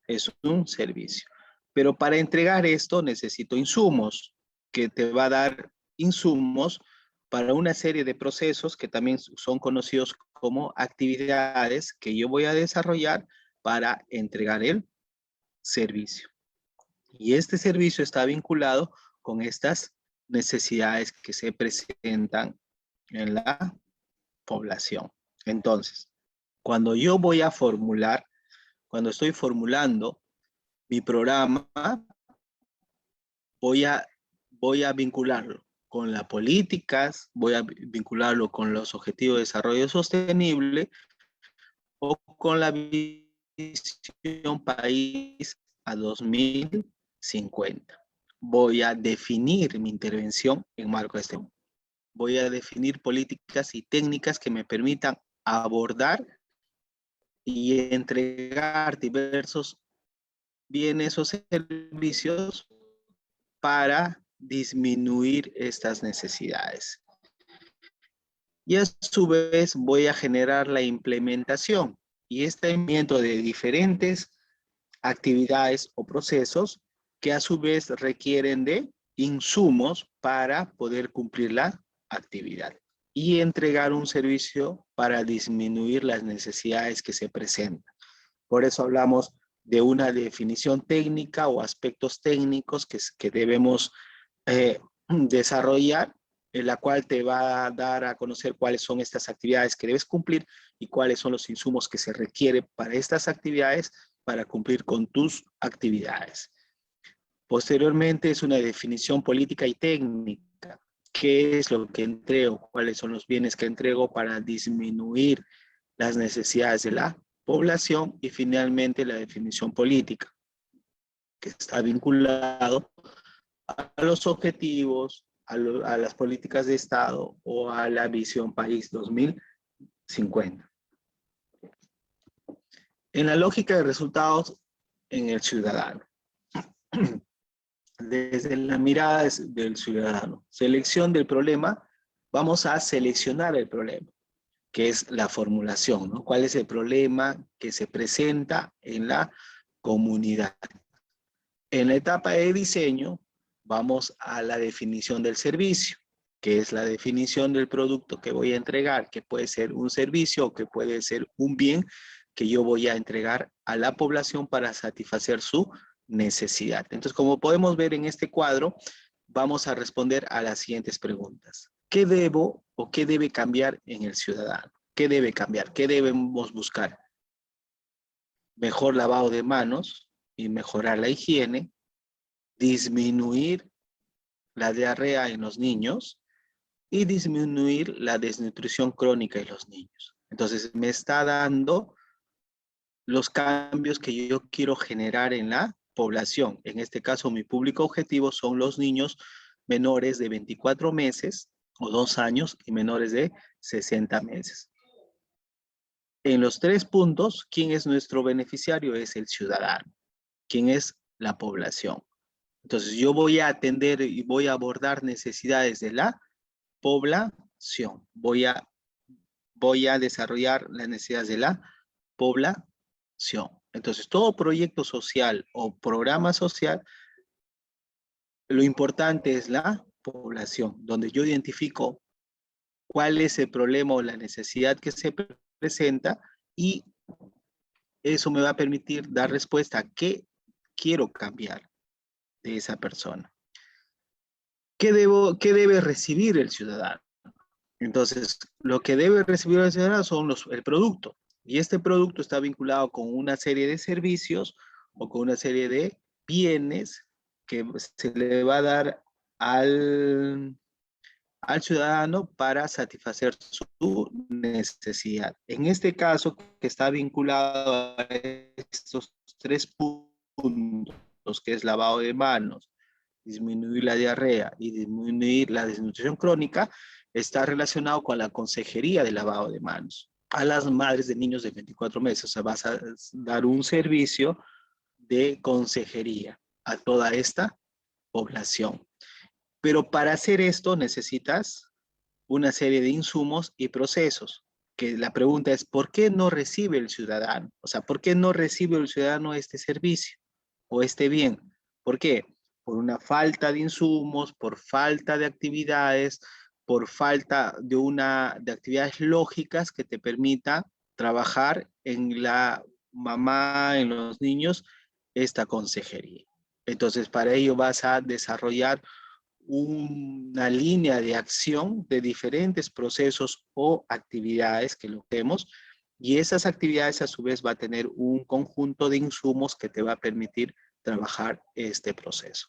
Es un servicio. Pero para entregar esto necesito insumos, que te va a dar insumos para una serie de procesos que también son conocidos como actividades que yo voy a desarrollar para entregar el servicio. Y este servicio está vinculado con estas necesidades que se presentan en la población. Entonces, cuando yo voy a formular, cuando estoy formulando mi programa, voy a vincularlo con las políticas, voy a vincularlo con los objetivos de desarrollo sostenible o con la visión país a 2050. Voy a definir mi intervención en marco de este. Voy a definir políticas y técnicas que me permitan abordar y entregar diversos bienes o servicios para disminuir estas necesidades. Y a su vez voy a generar la implementación. Y este movimiento de diferentes actividades o procesos que a su vez requieren de insumos para poder cumplir la actividad y entregar un servicio para disminuir las necesidades que se presentan. Por eso hablamos de una definición técnica o aspectos técnicos que debemos desarrollar, en la cual te va a dar a conocer cuáles son estas actividades que debes cumplir y cuáles son los insumos que se requieren para estas actividades para cumplir con tus actividades. Posteriormente es una definición política y técnica. ¿Qué es lo que entrego? ¿Cuáles son los bienes que entrego para disminuir las necesidades de la población? Y finalmente la definición política, que está vinculado a los objetivos, a las políticas de Estado o a la visión país 2050. En la lógica de resultados en el ciudadano. Desde la mirada del ciudadano. Selección del problema. Vamos a seleccionar el problema. que es la formulación, ¿no? ¿Cuál es el problema que se presenta en la comunidad? En la etapa de diseño, vamos a la definición del servicio, que es la definición del producto que voy a entregar, que puede ser un servicio o que puede ser un bien que yo voy a entregar a la población para satisfacer su necesidad. Entonces, como podemos ver en este cuadro, vamos a responder a las siguientes preguntas. ¿Qué debo o qué debe cambiar en el ciudadano? ¿Qué debe cambiar? ¿Qué debemos buscar? Mejor lavado de manos y mejorar la higiene, disminuir la diarrea en los niños y disminuir la desnutrición crónica en los niños. Entonces, me está dando los cambios que yo quiero generar en la población. En este caso, mi público objetivo son los niños menores de 24 meses o 2 años y menores de 60 meses. En los 3 puntos, ¿quién es nuestro beneficiario? Es el ciudadano. ¿Quién es la población? Entonces, yo voy a atender y voy a abordar necesidades de la población. Voy a desarrollar las necesidades de la población. Entonces, todo proyecto social o programa social, lo importante es la población, donde yo identifico cuál es el problema o la necesidad que se presenta y eso me va a permitir dar respuesta a qué quiero cambiar de esa persona. ¿Qué debe recibir el ciudadano? Entonces, lo que debe recibir el ciudadano son el producto. Y este producto está vinculado con una serie de servicios o con una serie de bienes que se le va a dar al ciudadano para satisfacer su necesidad. En este caso, que está vinculado a estos 3 puntos, que es lavado de manos, disminuir la diarrea y disminuir la desnutrición crónica, está relacionado con la consejería de lavado de manos a las madres de niños de 24 meses. O sea, vas a dar un servicio de consejería a toda esta población. Pero para hacer esto necesitas una serie de insumos y procesos. Que la pregunta es, ¿por qué no recibe el ciudadano? O sea, ¿por qué no recibe el ciudadano este servicio o este bien? ¿Por qué? Por una falta de insumos, por falta de actividades, por falta de actividades lógicas que te permita trabajar en la mamá, en los niños, esta consejería. Entonces, para ello vas a desarrollar una línea de acción de diferentes procesos o actividades que lo vemos, y esas actividades a su vez va a tener un conjunto de insumos que te va a permitir trabajar este proceso.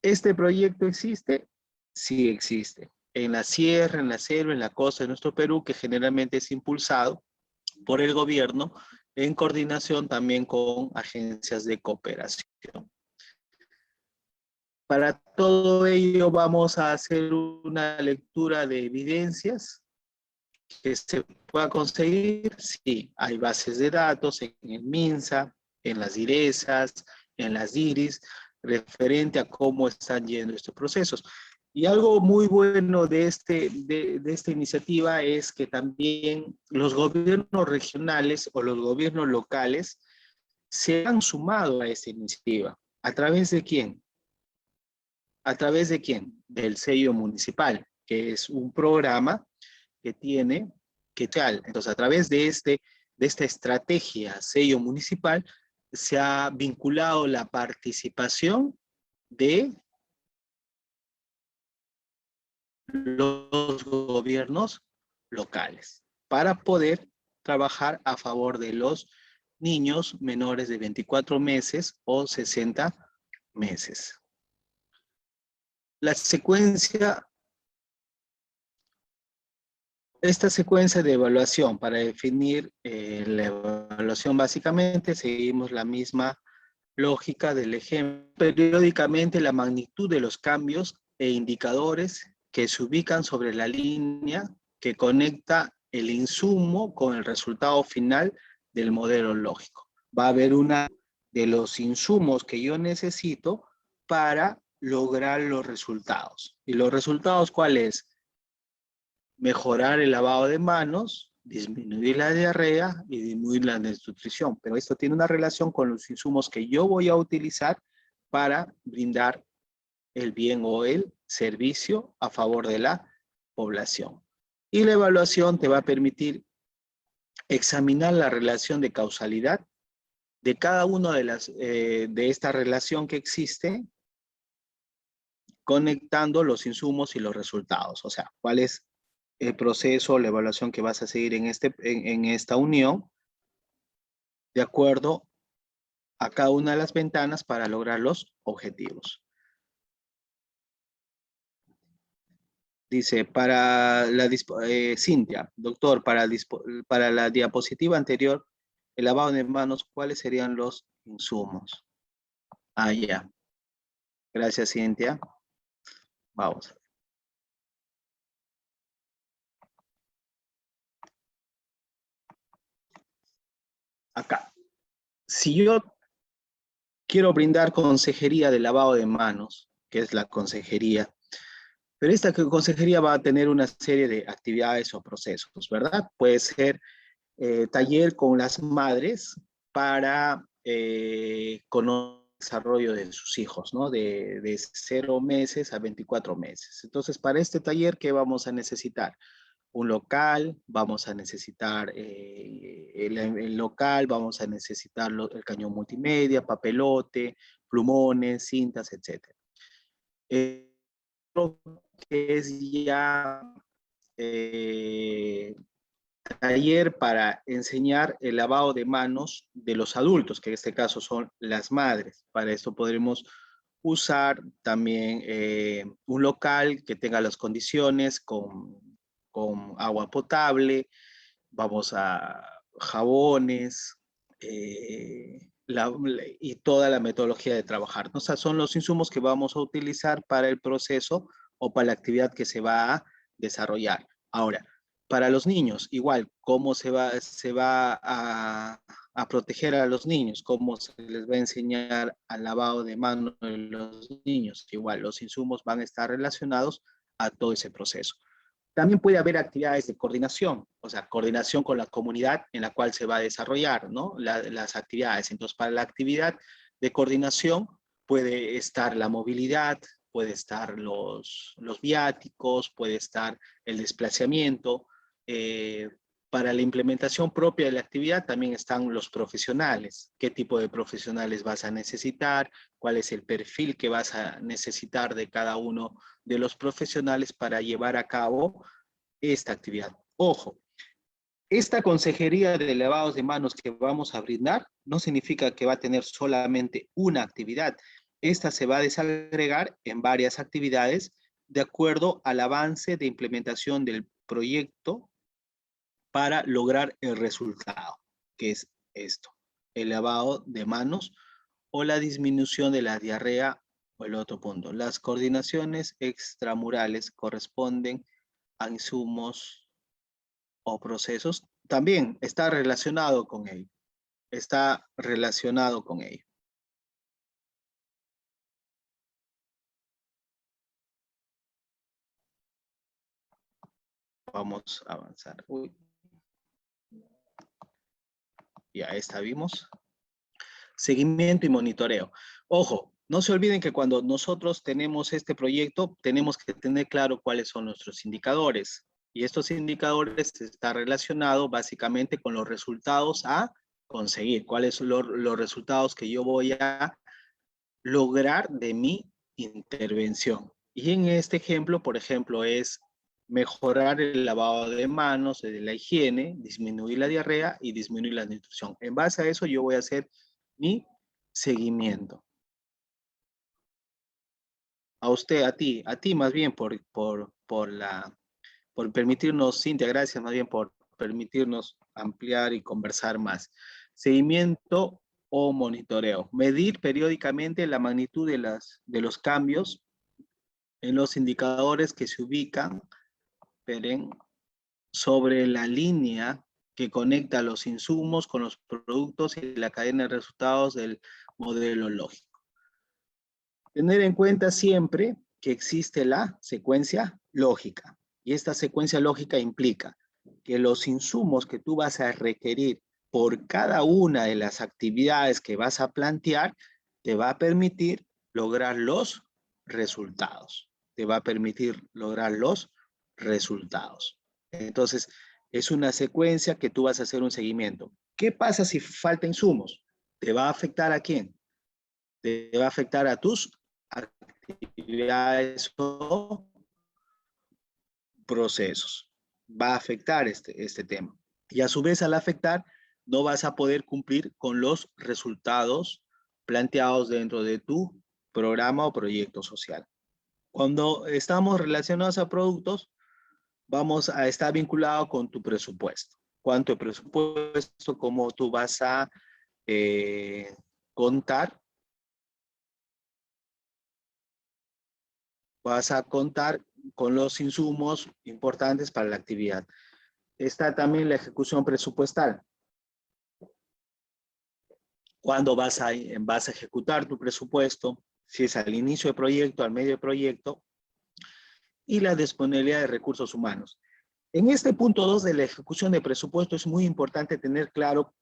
¿Este proyecto existe? Sí existe. En la sierra, en la selva, en la costa de nuestro Perú, que generalmente es impulsado por el gobierno en coordinación también con agencias de cooperación. Para todo ello vamos a hacer una lectura de evidencias que se pueda conseguir. Sí, hay bases de datos en el MINSA, en las IRESAS, en las IRIS, referente a cómo están yendo estos procesos. Y algo muy bueno de esta iniciativa es que también los gobiernos regionales o los gobiernos locales se han sumado a esta iniciativa. ¿A través de quién? ¿A través de quién? Del sello municipal, que es un programa que tiene, que tal. Entonces, a través de esta estrategia sello municipal, se ha vinculado la participación de los gobiernos locales para poder trabajar a favor de los niños menores de 24 meses o 60 meses. La secuencia, esta secuencia de evaluación para definir la evaluación básicamente seguimos la misma lógica del ejemplo. Periódicamente la magnitud de los cambios e indicadores que se ubican sobre la línea que conecta el insumo con el resultado final del modelo lógico. Va a haber una de los insumos que yo necesito para lograr los resultados. ¿Y los resultados cuál es? mejorar el lavado de manos, disminuir la diarrea y disminuir la desnutrición. Pero esto tiene una relación con los insumos que yo voy a utilizar para brindar el bien o el servicio a favor de la población. Y la evaluación te va a permitir examinar la relación de causalidad de cada una de esta relación que existe, conectando los insumos y los resultados. O sea, cuál es el proceso, la evaluación que vas a seguir en esta unión, de acuerdo a cada una de las ventanas para lograr los objetivos. Dice, Cintia, doctor, para la diapositiva anterior, el lavado de manos, ¿cuáles serían los insumos? Ah, ya. Gracias, Cintia. Vamos. Acá. Si yo quiero brindar consejería de lavado de manos, que es la consejería, pero esta consejería va a tener una serie de actividades o procesos, ¿verdad? Puede ser taller con las madres para conocer el desarrollo de sus hijos, ¿no? De 0 meses a 24 meses. Entonces, para este taller, ¿qué vamos a necesitar? Un local, vamos a necesitar el local, vamos a necesitar el cañón multimedia, papelote, plumones, cintas, etc. Lo que es ya eh, taller para enseñar el lavado de manos de los adultos, que en este caso son las madres. Para esto podremos usar también un local que tenga las condiciones con agua potable, vamos a jabones y toda la metodología de trabajar, ¿no? O sea, son los insumos que vamos a utilizar para el proceso o para la actividad que se va a desarrollar. Ahora, para los niños, igual, ¿cómo se va a proteger a los niños? ¿Cómo se les va a enseñar al lavado de manos de los niños? Igual, los insumos van a estar relacionados a todo ese proceso. También puede haber actividades de coordinación, o sea, coordinación con la comunidad en la cual se va a desarrollar, ¿no? Las actividades. Entonces, para la actividad de coordinación puede estar la movilidad, puede estar los viáticos, puede estar el desplazamiento. Para la implementación propia de la actividad también están los profesionales. ¿Qué tipo de profesionales vas a necesitar? ¿Cuál es el perfil que vas a necesitar de cada uno de los profesionales para llevar a cabo esta actividad? Ojo, esta consejería de lavados de manos que vamos a brindar no significa que va a tener solamente una actividad. Esta se va a desagregar en varias actividades de acuerdo al avance de implementación del proyecto para lograr el resultado, que es esto, el lavado de manos o la disminución de la diarrea o el otro punto. Las coordinaciones extramurales corresponden a insumos o procesos. También está relacionado con ello. Está relacionado con ello. Vamos a avanzar. Uy. Ya esta vimos. Seguimiento y monitoreo. Ojo, no se olviden que cuando nosotros tenemos este proyecto, tenemos que tener claro cuáles son nuestros indicadores. Y estos indicadores están relacionados básicamente con los resultados a conseguir. ¿Cuáles son los resultados que yo voy a lograr de mi intervención? Y en este ejemplo, por ejemplo, es mejorar el lavado de manos, de la higiene, disminuir la diarrea y disminuir la nutrición. En base a eso, yo voy a hacer mi seguimiento. A usted, a ti más bien por permitirnos, Cintia, gracias más bien por permitirnos ampliar y conversar más. Seguimiento o monitoreo. Medir periódicamente la magnitud de los cambios en los indicadores que se ubican sobre la línea que conecta los insumos con los productos y la cadena de resultados del modelo lógico. Tener en cuenta siempre que existe la secuencia lógica. Y esta secuencia lógica implica que los insumos que tú vas a requerir por cada una de las actividades que vas a plantear te va a permitir lograr los resultados. Te va a permitir lograr los resultados. Entonces, es una secuencia que tú vas a hacer un seguimiento. ¿Qué pasa si falta insumos? ¿Te va a afectar a quién? Te va a afectar a tus actividades o procesos. Va a afectar este tema. Y a su vez, al afectar, no vas a poder cumplir con los resultados planteados dentro de tu programa o proyecto social. Cuando estamos relacionados a productos, vamos a estar vinculado con tu presupuesto. ¿Cuánto presupuesto? ¿Cómo tú vas a contar? Vas a contar con los insumos importantes para la actividad. Está también la ejecución presupuestal. ¿Cuándo vas a ejecutar tu presupuesto? Si es al inicio del proyecto, al medio del proyecto, y la disponibilidad de recursos humanos. En este punto 2 de la ejecución de presupuesto es muy importante tener claro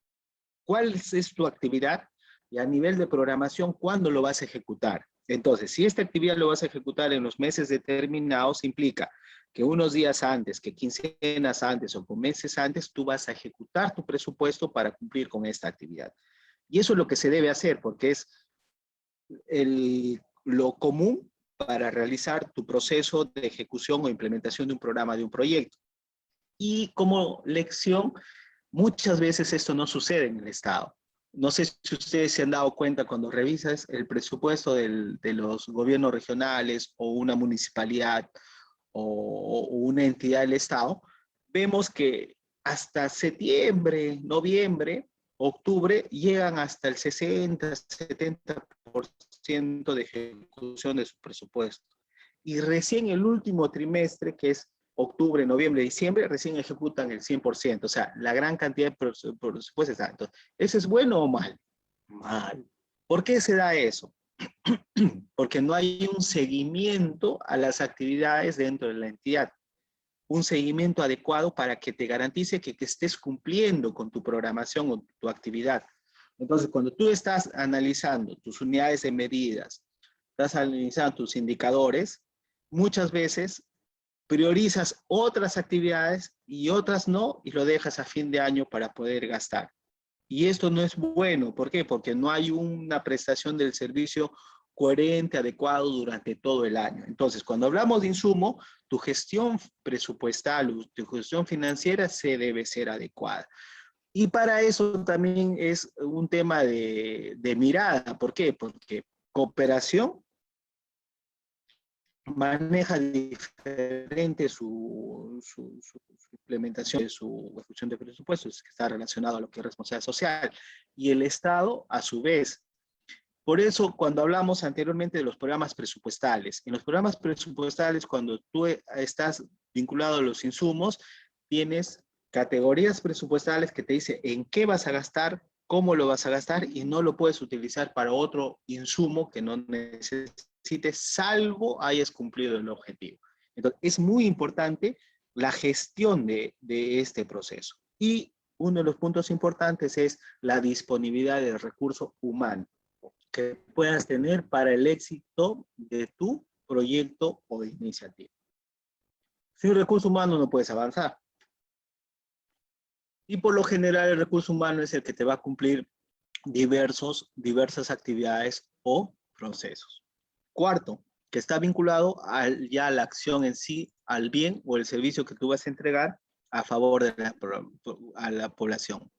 cuál es tu actividad y a nivel de programación, cuándo lo vas a ejecutar. Entonces, si esta actividad lo vas a ejecutar en los meses determinados, implica que unos días antes, que quincenas antes o con meses antes, tú vas a ejecutar tu presupuesto para cumplir con esta actividad. Y eso es lo que se debe hacer porque es lo común para realizar tu proceso de ejecución o implementación de un programa, de un proyecto. Y como lección, muchas veces esto no sucede en el Estado. No sé si ustedes se han dado cuenta cuando revisas el presupuesto de los gobiernos regionales o una municipalidad o una entidad del Estado, vemos que hasta septiembre, noviembre, octubre, llegan hasta el 60-70% de ejecución de su presupuesto. Y recién el último trimestre, que es octubre, noviembre, diciembre, recién ejecutan el 100%. O sea, la gran cantidad de presupuestos está. Entonces, ¿eso es bueno o mal? Mal. ¿Por qué se da eso? Porque no hay un seguimiento a las actividades dentro de la entidad, un seguimiento adecuado para que te garantice que estés cumpliendo con tu programación o tu actividad. Entonces, cuando tú estás analizando tus unidades de medidas, estás analizando tus indicadores, muchas veces priorizas otras actividades y otras no, y lo dejas a fin de año para poder gastar. Y esto no es bueno. ¿Por qué? Porque no hay una prestación del servicio coherente, adecuado durante todo el año. Entonces, cuando hablamos de insumo, tu gestión presupuestal, tu gestión financiera se debe ser adecuada. Y para eso también es un tema de mirada. ¿Por qué? Porque cooperación maneja diferente su implementación de su ejecución de presupuestos, que está relacionado a lo que es responsabilidad social, y el Estado a su vez. Por eso, cuando hablamos anteriormente de los programas presupuestales, en los programas presupuestales, cuando tú estás vinculado a los insumos, tienes categorías presupuestales que te dicen en qué vas a gastar, cómo lo vas a gastar, y no lo puedes utilizar para otro insumo que no necesites, salvo hayas cumplido el objetivo. Entonces, es muy importante la gestión de este proceso. Y uno de los puntos importantes es la disponibilidad del recurso humano que puedas tener para el éxito de tu proyecto o de iniciativa. Sin recurso humano no puedes avanzar. Y por lo general el recurso humano es el que te va a cumplir diversas actividades o procesos. Cuarto, que está vinculado ya a la acción en sí, al bien o el servicio que tú vas a entregar a favor de la población.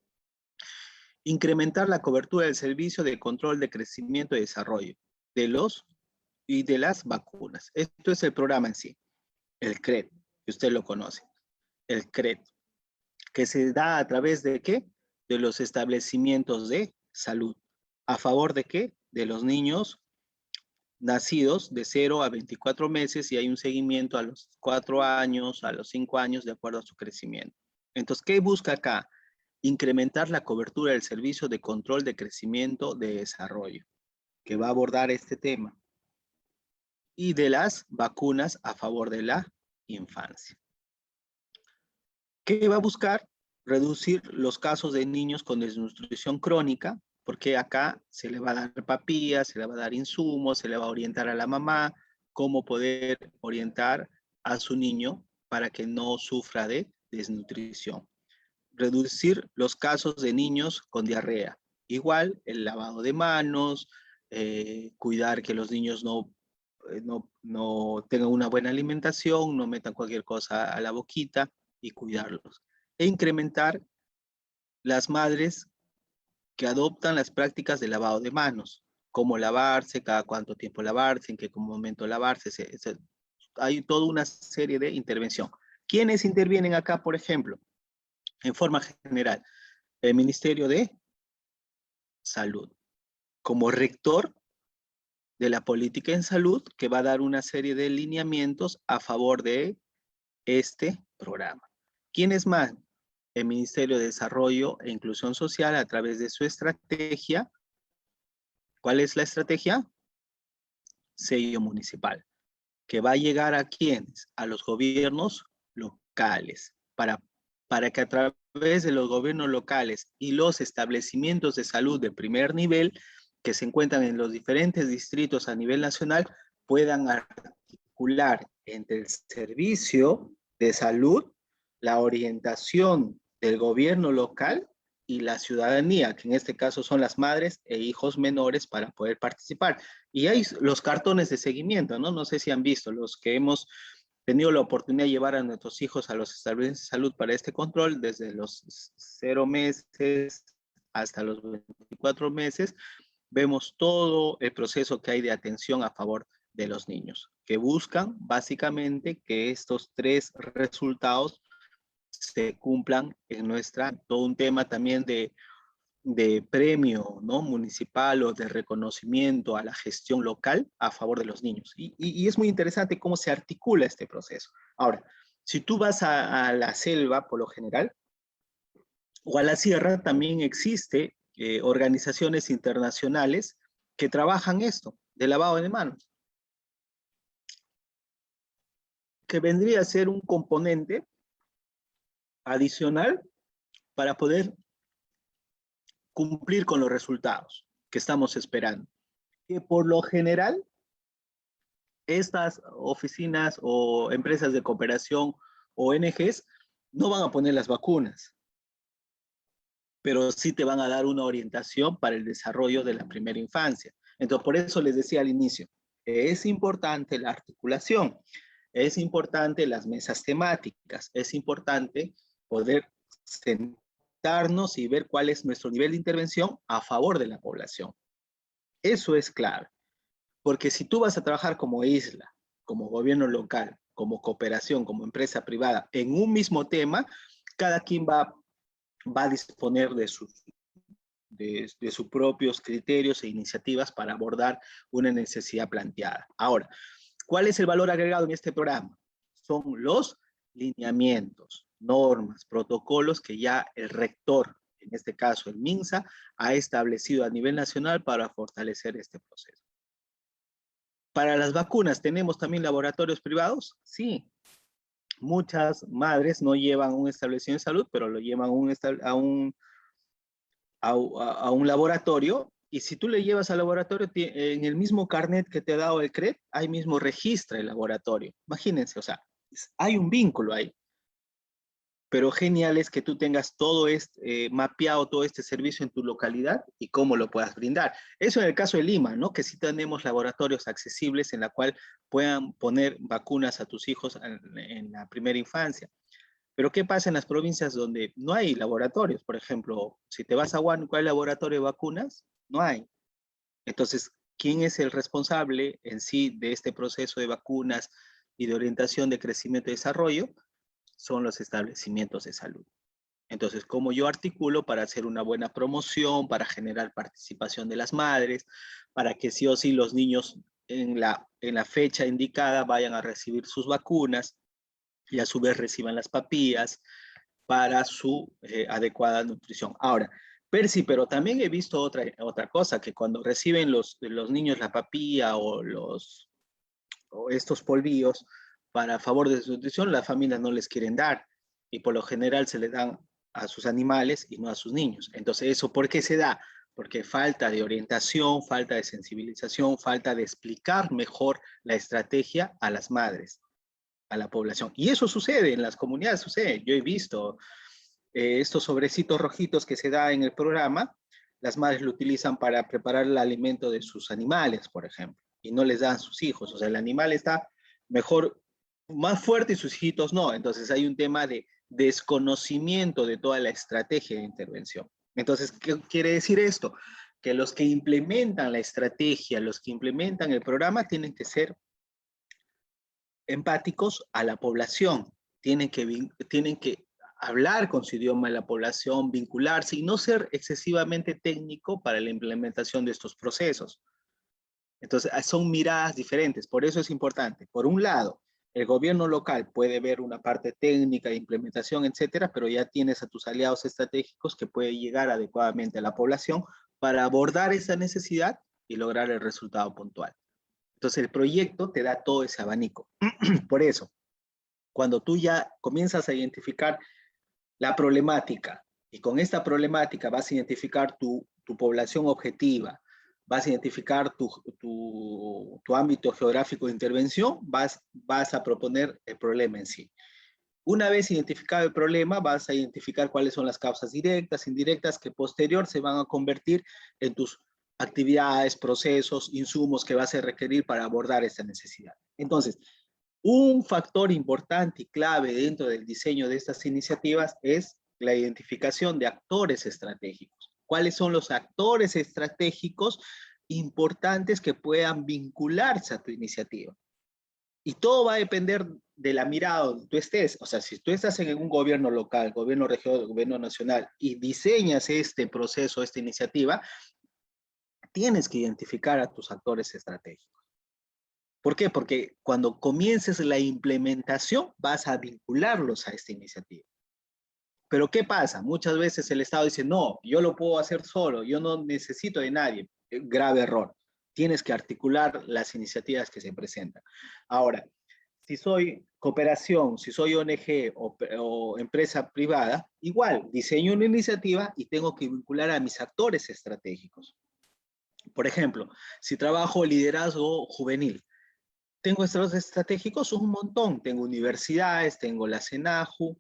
Incrementar la cobertura del servicio de control de crecimiento y desarrollo de los y de las vacunas. Esto es el programa en sí, el CRED, que usted lo conoce, el CRED, que se da a través de ¿qué? De los establecimientos de salud. ¿A favor de qué? De los niños nacidos de 0 a 24 meses y hay un seguimiento a los 4 años, a los 5 años, de acuerdo a su crecimiento. Entonces, ¿qué busca acá? Incrementar la cobertura del servicio de control de crecimiento de desarrollo, que va a abordar este tema, y de las vacunas a favor de la infancia. ¿Qué va a buscar? Reducir los casos de niños con desnutrición crónica, porque acá se le va a dar papillas, se le va a dar insumos, se le va a orientar a la mamá cómo poder orientar a su niño para que no sufra de desnutrición. Reducir los casos de niños con diarrea. Igual, el lavado de manos, cuidar que los niños no tengan una buena alimentación, no metan cualquier cosa a la boquita y cuidarlos. E incrementar las madres que adoptan las prácticas de lavado de manos, cómo lavarse, cada cuánto tiempo lavarse, en qué momento lavarse. Hay toda una serie de intervención. ¿Quiénes intervienen acá, por ejemplo? En forma general, el Ministerio de Salud, como rector de la política en salud, que va a dar una serie de lineamientos a favor de este programa. ¿Quiénes más? El Ministerio de Desarrollo e Inclusión Social a través de su estrategia. ¿Cuál es la estrategia? Sello municipal, que va a llegar a quiénes? A los gobiernos locales, para que a través de los gobiernos locales y los establecimientos de salud de primer nivel que se encuentran en los diferentes distritos a nivel nacional puedan articular entre el servicio de salud, la orientación del gobierno local y la ciudadanía, que en este caso son las madres e hijos menores para poder participar. Y hay los cartones de seguimiento, ¿no? No sé si han visto los que hemos tenido la oportunidad de llevar a nuestros hijos a los establecimientos de salud para este control desde los 0 meses hasta los 24 meses. Vemos todo el proceso que hay de atención a favor de los niños, que buscan básicamente que estos 3 resultados se cumplan en nuestra, todo un tema también de premio, ¿no? Municipal o de reconocimiento a la gestión local a favor de los niños. Y es muy interesante cómo se articula este proceso. Ahora, si tú vas a la selva, por lo general, o a la sierra, también existe organizaciones internacionales que trabajan esto, de lavado de manos, que vendría a ser un componente adicional para poder cumplir con los resultados que estamos esperando. Que por lo general, estas oficinas o empresas de cooperación o ONGs no van a poner las vacunas, pero sí te van a dar una orientación para el desarrollo de la primera infancia. Entonces, por eso les decía al inicio, es importante la articulación, es importante las mesas temáticas, es importante poder sentarnos y ver cuál es nuestro nivel de intervención a favor de la población. Eso es clave, porque si tú vas a trabajar como isla, como gobierno local, como cooperación, como empresa privada, en un mismo tema, cada quien va a disponer de sus propios criterios e iniciativas para abordar una necesidad planteada. Ahora, ¿cuál es el valor agregado en este programa? Son los lineamientos, normas, protocolos que ya el rector, en este caso el MINSA, ha establecido a nivel nacional para fortalecer este proceso. Para las vacunas, ¿tenemos también laboratorios privados? Sí. Muchas madres no llevan un establecimiento de salud, pero lo llevan a un laboratorio, y si tú le llevas al laboratorio, en el mismo carnet que te ha dado el CREP, ahí mismo registra el laboratorio. Imagínense, o sea, hay un vínculo ahí. Pero genial es que tú tengas todo mapeado todo este servicio en tu localidad y cómo lo puedas brindar. Eso en el caso de Lima, ¿no? Que sí tenemos laboratorios accesibles en la cual puedan poner vacunas a tus hijos en la primera infancia. Pero ¿qué pasa en las provincias donde no hay laboratorios? Por ejemplo, si te vas a Huánuco, ¿hay laboratorio de vacunas? No hay. Entonces, ¿quién es el responsable en sí de este proceso de vacunas y de orientación de crecimiento y desarrollo? Son los establecimientos de salud. Entonces, ¿cómo yo articulo para hacer una buena promoción, para generar participación de las madres, para que sí o sí los niños en la fecha indicada vayan a recibir sus vacunas y a su vez reciban las papillas para su adecuada nutrición? Ahora, Percy, pero también he visto otra cosa, que cuando reciben los niños la papilla o estos polvillos para favor de su nutrición, las familias no les quieren dar. y por lo general se le dan a sus animales y no a sus niños. Entonces, ¿eso por qué se da? Porque falta de orientación, falta de sensibilización, falta de explicar mejor la estrategia a las madres, a la población. Y eso sucede en las comunidades, sucede. Yo he visto estos sobrecitos rojitos que se da en el programa, las madres lo utilizan para preparar el alimento de sus animales, por ejemplo, y no les dan a sus hijos. O sea, el animal está mejor, más fuerte y sus hijitos no. Entonces hay un tema de desconocimiento de toda la estrategia de intervención. Entonces, ¿qué quiere decir esto? Que los que implementan la estrategia, los que implementan el programa, tienen que ser empáticos a la población, tienen que hablar con su idioma de la población, vincularse y no ser excesivamente técnico para la implementación de estos procesos. Entonces, son miradas diferentes, por eso es importante. Por un lado, el gobierno local puede ver una parte técnica, implementación, etcétera, pero ya tienes a tus aliados estratégicos que pueden llegar adecuadamente a la población para abordar esa necesidad y lograr el resultado puntual. Entonces, el proyecto te da todo ese abanico. Por eso, cuando tú ya comienzas a identificar la problemática y con esta problemática vas a identificar tu población objetiva, vas a identificar tu ámbito geográfico de intervención, vas a proponer el problema en sí. Una vez identificado el problema, vas a identificar cuáles son las causas directas, indirectas, que posterior se van a convertir en tus actividades, procesos, insumos que vas a requerir para abordar esta necesidad. Entonces, un factor importante y clave dentro del diseño de estas iniciativas es la identificación de actores estratégicos. ¿Cuáles son los actores estratégicos importantes que puedan vincularse a tu iniciativa? Y todo va a depender de la mirada donde tú estés. O sea, si tú estás en un gobierno local, gobierno regional, gobierno nacional y diseñas este proceso, esta iniciativa, tienes que identificar a tus actores estratégicos. ¿Por qué? Porque cuando comiences la implementación vas a vincularlos a esta iniciativa. Pero ¿qué pasa? Muchas veces el Estado dice, no, yo lo puedo hacer solo, yo no necesito de nadie. Grave error. Tienes que articular las iniciativas que se presentan. Ahora, si soy cooperación, si soy ONG o empresa privada, igual, diseño una iniciativa y tengo que vincular a mis actores estratégicos. Por ejemplo, si trabajo liderazgo juvenil, tengo estos estratégicos un montón. Tengo universidades, tengo la SENAJU,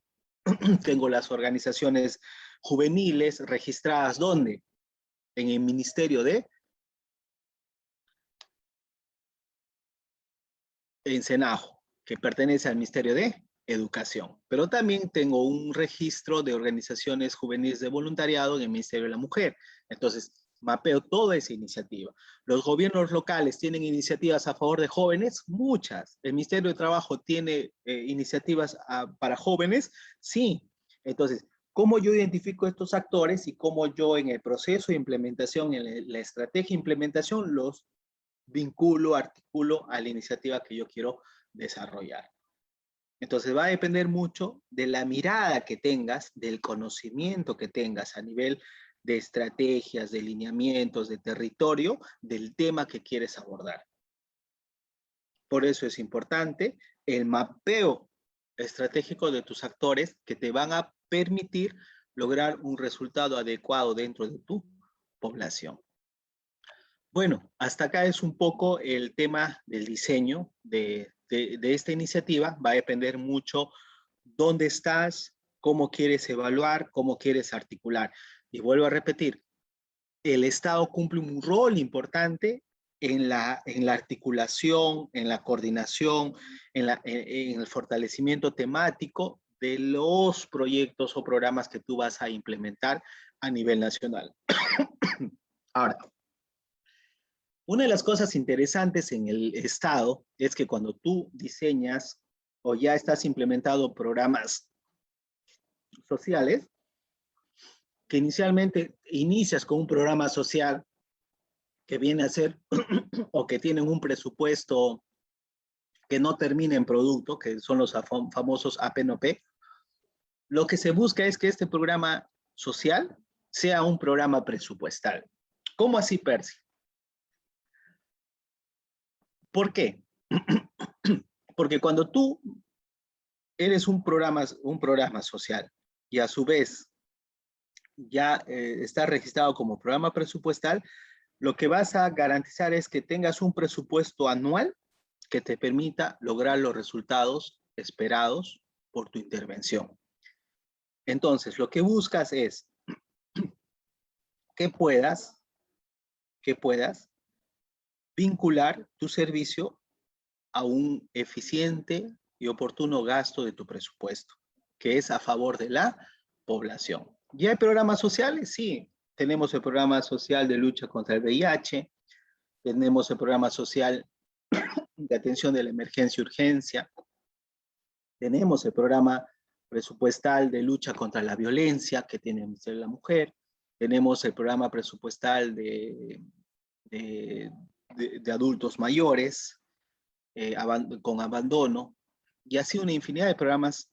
tengo las organizaciones juveniles registradas, ¿dónde? En el Ministerio en SENAJU, que pertenece al Ministerio de Educación. Pero también tengo un registro de organizaciones juveniles de voluntariado en el Ministerio de la Mujer. Entonces, mapeo toda esa iniciativa. Los gobiernos locales tienen iniciativas a favor de jóvenes, muchas. El Ministerio de Trabajo tiene iniciativas para jóvenes, sí. Entonces, ¿cómo yo identifico estos actores y cómo yo en el proceso de implementación, en la estrategia de implementación, los vinculo, articulo a la iniciativa que yo quiero desarrollar? Entonces va a depender mucho de la mirada que tengas, del conocimiento que tengas a nivel de estrategias, de lineamientos, de territorio, del tema que quieres abordar. Por eso es importante el mapeo estratégico de tus actores que te van a permitir lograr un resultado adecuado dentro de tu población. Bueno, hasta acá es un poco el tema del diseño de esta iniciativa. Va a depender mucho dónde estás, cómo quieres evaluar, cómo quieres articular. Y vuelvo a repetir, el Estado cumple un rol importante en la articulación, en la coordinación, en el fortalecimiento temático de los proyectos o programas que tú vas a implementar a nivel nacional. Ahora, una de las cosas interesantes en el Estado es que cuando tú diseñas o ya estás implementando programas sociales, que inicialmente inicias con un programa social que viene a ser o que tienen un presupuesto que no termina en producto, que son los famosos APNOP, lo que se busca es que este programa social sea un programa presupuestal. ¿Cómo así, Percy? ¿Por qué? Porque cuando tú eres un programa social y a su vez ya está registrado como programa presupuestal, lo que vas a garantizar es que tengas un presupuesto anual que te permita lograr los resultados esperados por tu intervención. Entonces, lo que buscas es que puedas vincular tu servicio a un eficiente y oportuno gasto de tu presupuesto, que es a favor de la población. ¿Ya hay programas sociales? Sí. Tenemos el programa social de lucha contra el VIH, tenemos el programa social de atención de la emergencia y urgencia, tenemos el programa presupuestal de lucha contra la violencia que tiene el Ministerio de la Mujer, tenemos el programa presupuestal de adultos mayores con abandono, y así una infinidad de programas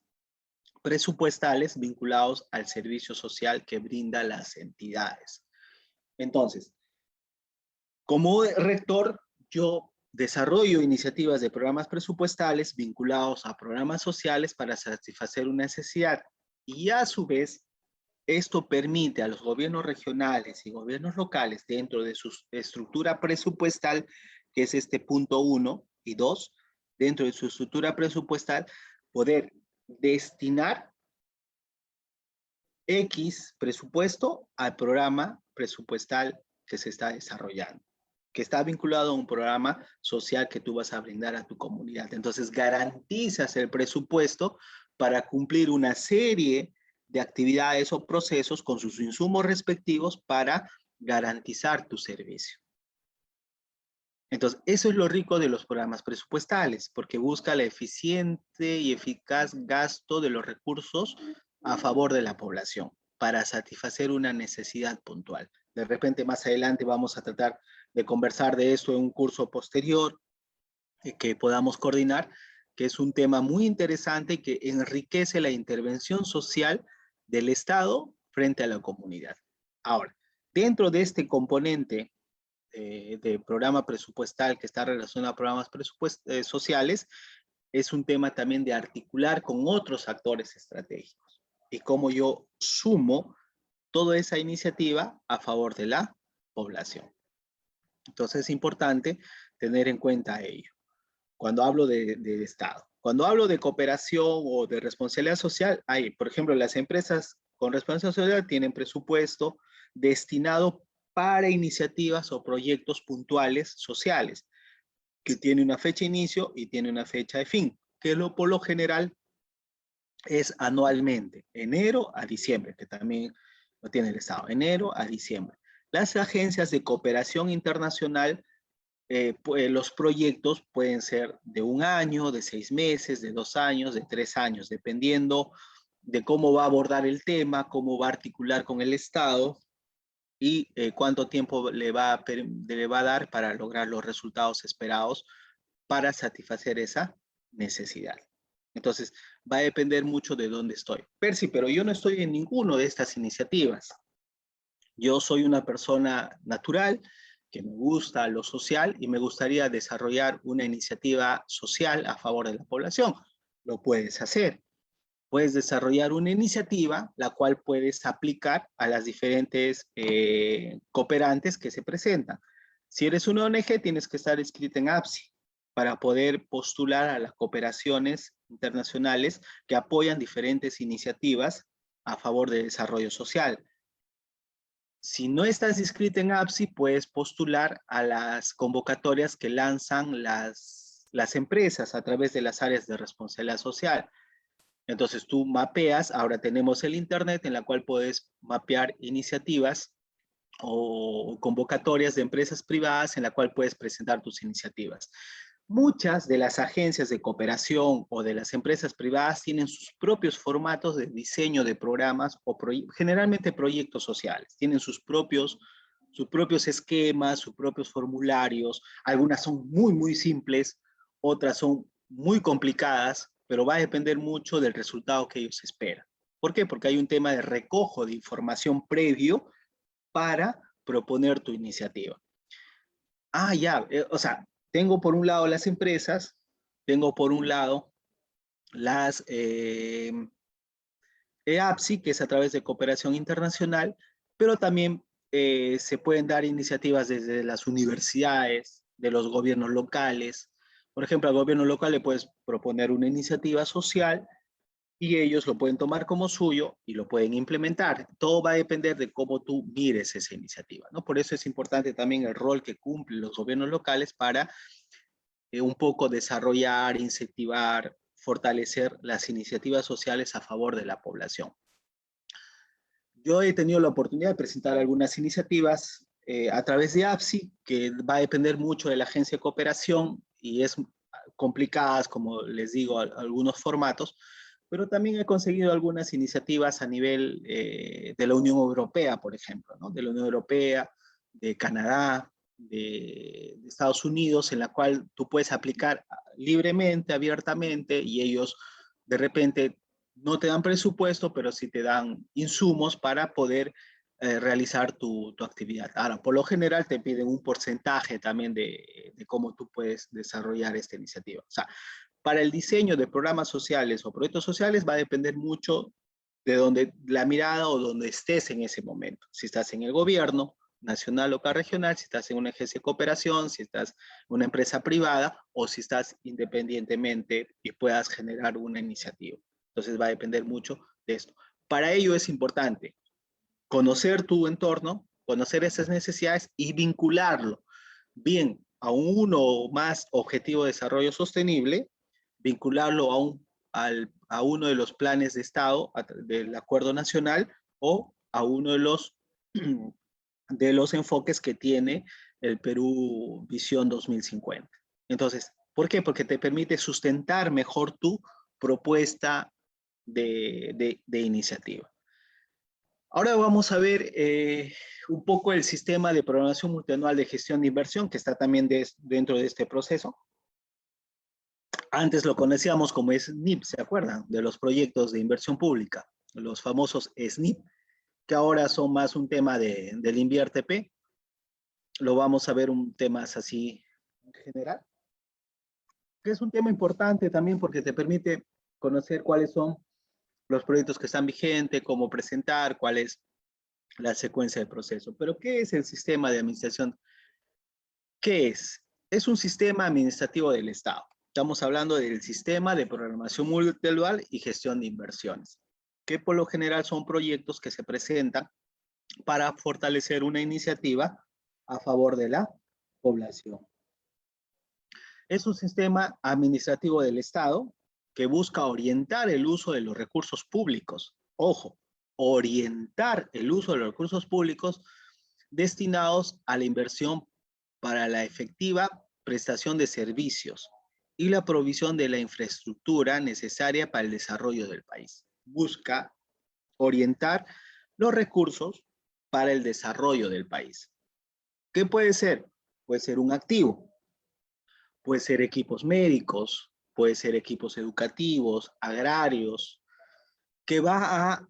presupuestales vinculados al servicio social que brinda las entidades. Entonces, como rector, yo desarrollo iniciativas de programas presupuestales vinculados a programas sociales para satisfacer una necesidad, y a su vez, esto permite a los gobiernos regionales y gobiernos locales, dentro de su estructura presupuestal, que es este punto 1 y 2, dentro de su estructura presupuestal, poder destinar X presupuesto al programa presupuestal que se está desarrollando, que está vinculado a un programa social que tú vas a brindar a tu comunidad. Entonces, garantizas el presupuesto para cumplir una serie de actividades o procesos con sus insumos respectivos para garantizar tu servicio. Entonces, eso es lo rico de los programas presupuestales, porque busca el eficiente y eficaz gasto de los recursos a favor de la población para satisfacer una necesidad puntual. De repente, más adelante vamos a tratar de conversar de esto en un curso posterior que podamos coordinar, que es un tema muy interesante que enriquece la intervención social del Estado frente a la comunidad. Ahora, dentro de este componente de programa presupuestal que está relacionado a programas sociales, es un tema también de articular con otros actores estratégicos y cómo yo sumo toda esa iniciativa a favor de la población. Entonces es importante tener en cuenta ello cuando hablo de Estado. Cuando hablo de cooperación o de responsabilidad social, hay, por ejemplo, las empresas con responsabilidad social tienen presupuesto destinado para iniciativas o proyectos puntuales sociales, que tiene una fecha de inicio y tiene una fecha de fin, que por lo general es anualmente, enero a diciembre, que también lo tiene el Estado, enero a diciembre. Las agencias de cooperación internacional, pues, los proyectos pueden ser de 1 año, de 6 meses, de 2 años, de 3 años, dependiendo de cómo va a abordar el tema, cómo va a articular con el Estado y cuánto tiempo le va a dar para lograr los resultados esperados para satisfacer esa necesidad. Entonces, va a depender mucho de dónde estoy. Percy, pero yo no estoy en ninguna de estas iniciativas. Yo soy una persona natural que me gusta lo social y me gustaría desarrollar una iniciativa social a favor de la población. Lo puedes hacer. Puedes desarrollar una iniciativa, la cual puedes aplicar a las diferentes cooperantes que se presentan. Si eres una ONG, tienes que estar inscrita en APSI para poder postular a las cooperaciones internacionales que apoyan diferentes iniciativas a favor del desarrollo social. Si no estás inscrita en APSI, puedes postular a las convocatorias que lanzan las empresas a través de las áreas de responsabilidad social. Entonces tú mapeas, ahora tenemos el internet en la cual puedes mapear iniciativas o convocatorias de empresas privadas en la cual puedes presentar tus iniciativas. Muchas de las agencias de cooperación o de las empresas privadas tienen sus propios formatos de diseño de programas o generalmente proyectos sociales. Tienen sus propios esquemas, sus propios formularios. Algunas son muy, muy simples, otras son muy complicadas, pero va a depender mucho del resultado que ellos esperan. ¿Por qué? Porque hay un tema de recojo de información previo para proponer tu iniciativa. Ya, o sea, tengo por un lado las empresas, tengo por un lado las EAPSI, que es a través de cooperación internacional, pero también se pueden dar iniciativas desde las universidades, de los gobiernos locales. Por ejemplo, al gobierno local le puedes proponer una iniciativa social y ellos lo pueden tomar como suyo y lo pueden implementar. Todo va a depender de cómo tú mires esa iniciativa, ¿no? Por eso es importante también el rol que cumplen los gobiernos locales para un poco desarrollar, incentivar, fortalecer las iniciativas sociales a favor de la población. Yo he tenido la oportunidad de presentar algunas iniciativas a través de APSI, que va a depender mucho de la agencia de cooperación y es complicadas, como les digo, algunos formatos, pero también he conseguido algunas iniciativas a nivel de la Unión Europea, por ejemplo, ¿no? De la Unión Europea, de Canadá, de Estados Unidos, en la cual tú puedes aplicar libremente, abiertamente, y ellos de repente no te dan presupuesto, pero sí te dan insumos para poder realizar tu actividad. Ahora, por lo general te piden un porcentaje también de cómo tú puedes desarrollar esta iniciativa. O sea, para el diseño de programas sociales o proyectos sociales va a depender mucho de donde la mirada o donde estés en ese momento. Si estás en el gobierno nacional, local, regional, si estás en una agencia de cooperación, si estás en una empresa privada o si estás independientemente y puedas generar una iniciativa. Entonces va a depender mucho de esto. Para ello es importante conocer tu entorno, conocer esas necesidades y vincularlo bien a uno o más objetivo de desarrollo sostenible, vincularlo a uno de los planes de Estado del Acuerdo Nacional o a uno de los enfoques que tiene el Perú Visión 2050. Entonces, ¿por qué? Porque te permite sustentar mejor tu propuesta de iniciativa. Ahora vamos a ver un poco el sistema de programación multianual de gestión de inversión que está también dentro de este proceso. Antes lo conocíamos como SNIP, ¿se acuerdan? De los proyectos de inversión pública, los famosos SNIP, que ahora son más un tema del INVIERTP. Lo vamos a ver un tema así en general, que es un tema importante también porque te permite conocer cuáles son los proyectos que están vigentes, cómo presentar, cuál es la secuencia del proceso. Pero, ¿qué es el sistema de administración? ¿Qué es? Es un sistema administrativo del Estado. Estamos hablando del sistema de programación multianual y gestión de inversiones, que por lo general son proyectos que se presentan para fortalecer una iniciativa a favor de la población. Es un sistema administrativo del Estado que busca orientar el uso de los recursos públicos. Ojo, orientar el uso de los recursos públicos destinados a la inversión para la efectiva prestación de servicios y la provisión de la infraestructura necesaria para el desarrollo del país. Busca orientar los recursos para el desarrollo del país. ¿Qué puede ser? Puede ser un activo, puede ser equipos médicos, puede ser equipos educativos, agrarios, que va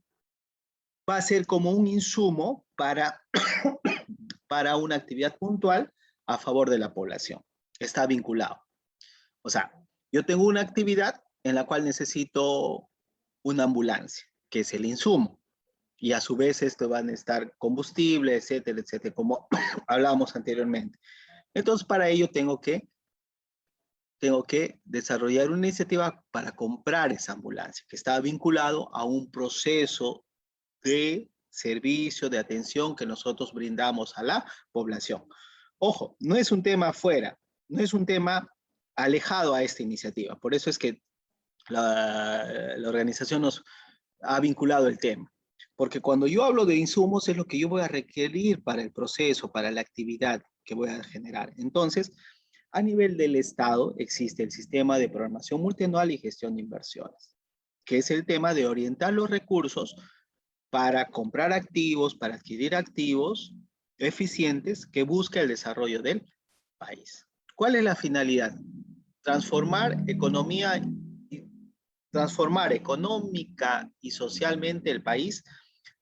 a ser como un insumo para una actividad puntual a favor de la población. Está vinculado. O sea, yo tengo una actividad en la cual necesito una ambulancia, que es el insumo. Y a su vez esto van a estar combustible, etcétera, etcétera, como hablábamos anteriormente. Entonces, para ello tengo que desarrollar una iniciativa para comprar esa ambulancia, que está vinculado a un proceso de servicio, de atención que nosotros brindamos a la población. Ojo, no es un tema afuera, no es un tema alejado a esta iniciativa. Por eso es que la organización nos ha vinculado el tema. Porque cuando yo hablo de insumos es lo que yo voy a requerir para el proceso, para la actividad que voy a generar. Entonces, a nivel del Estado existe el sistema de programación multianual y gestión de inversiones, que es el tema de orientar los recursos para comprar activos, para adquirir activos eficientes que busca el desarrollo del país. ¿Cuál es la finalidad? Transformar transformar económica y socialmente el país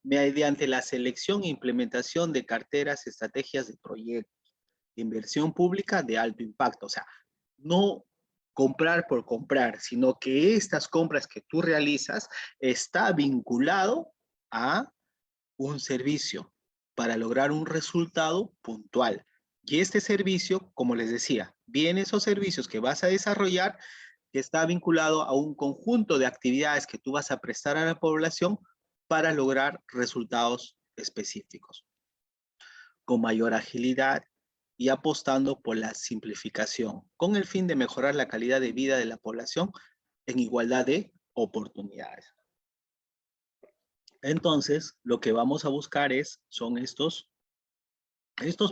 mediante la selección e implementación de carteras, estrategias de proyectos de inversión pública de alto impacto. O sea, no comprar por comprar, sino que estas compras que tú realizas está vinculado a un servicio para lograr un resultado puntual. Y este servicio, como les decía, bienes o servicios que vas a desarrollar, que está vinculado a un conjunto de actividades que tú vas a prestar a la población para lograr resultados específicos, con mayor agilidad y apostando por la simplificación, con el fin de mejorar la calidad de vida de la población en igualdad de oportunidades. Entonces, lo que vamos a buscar son estos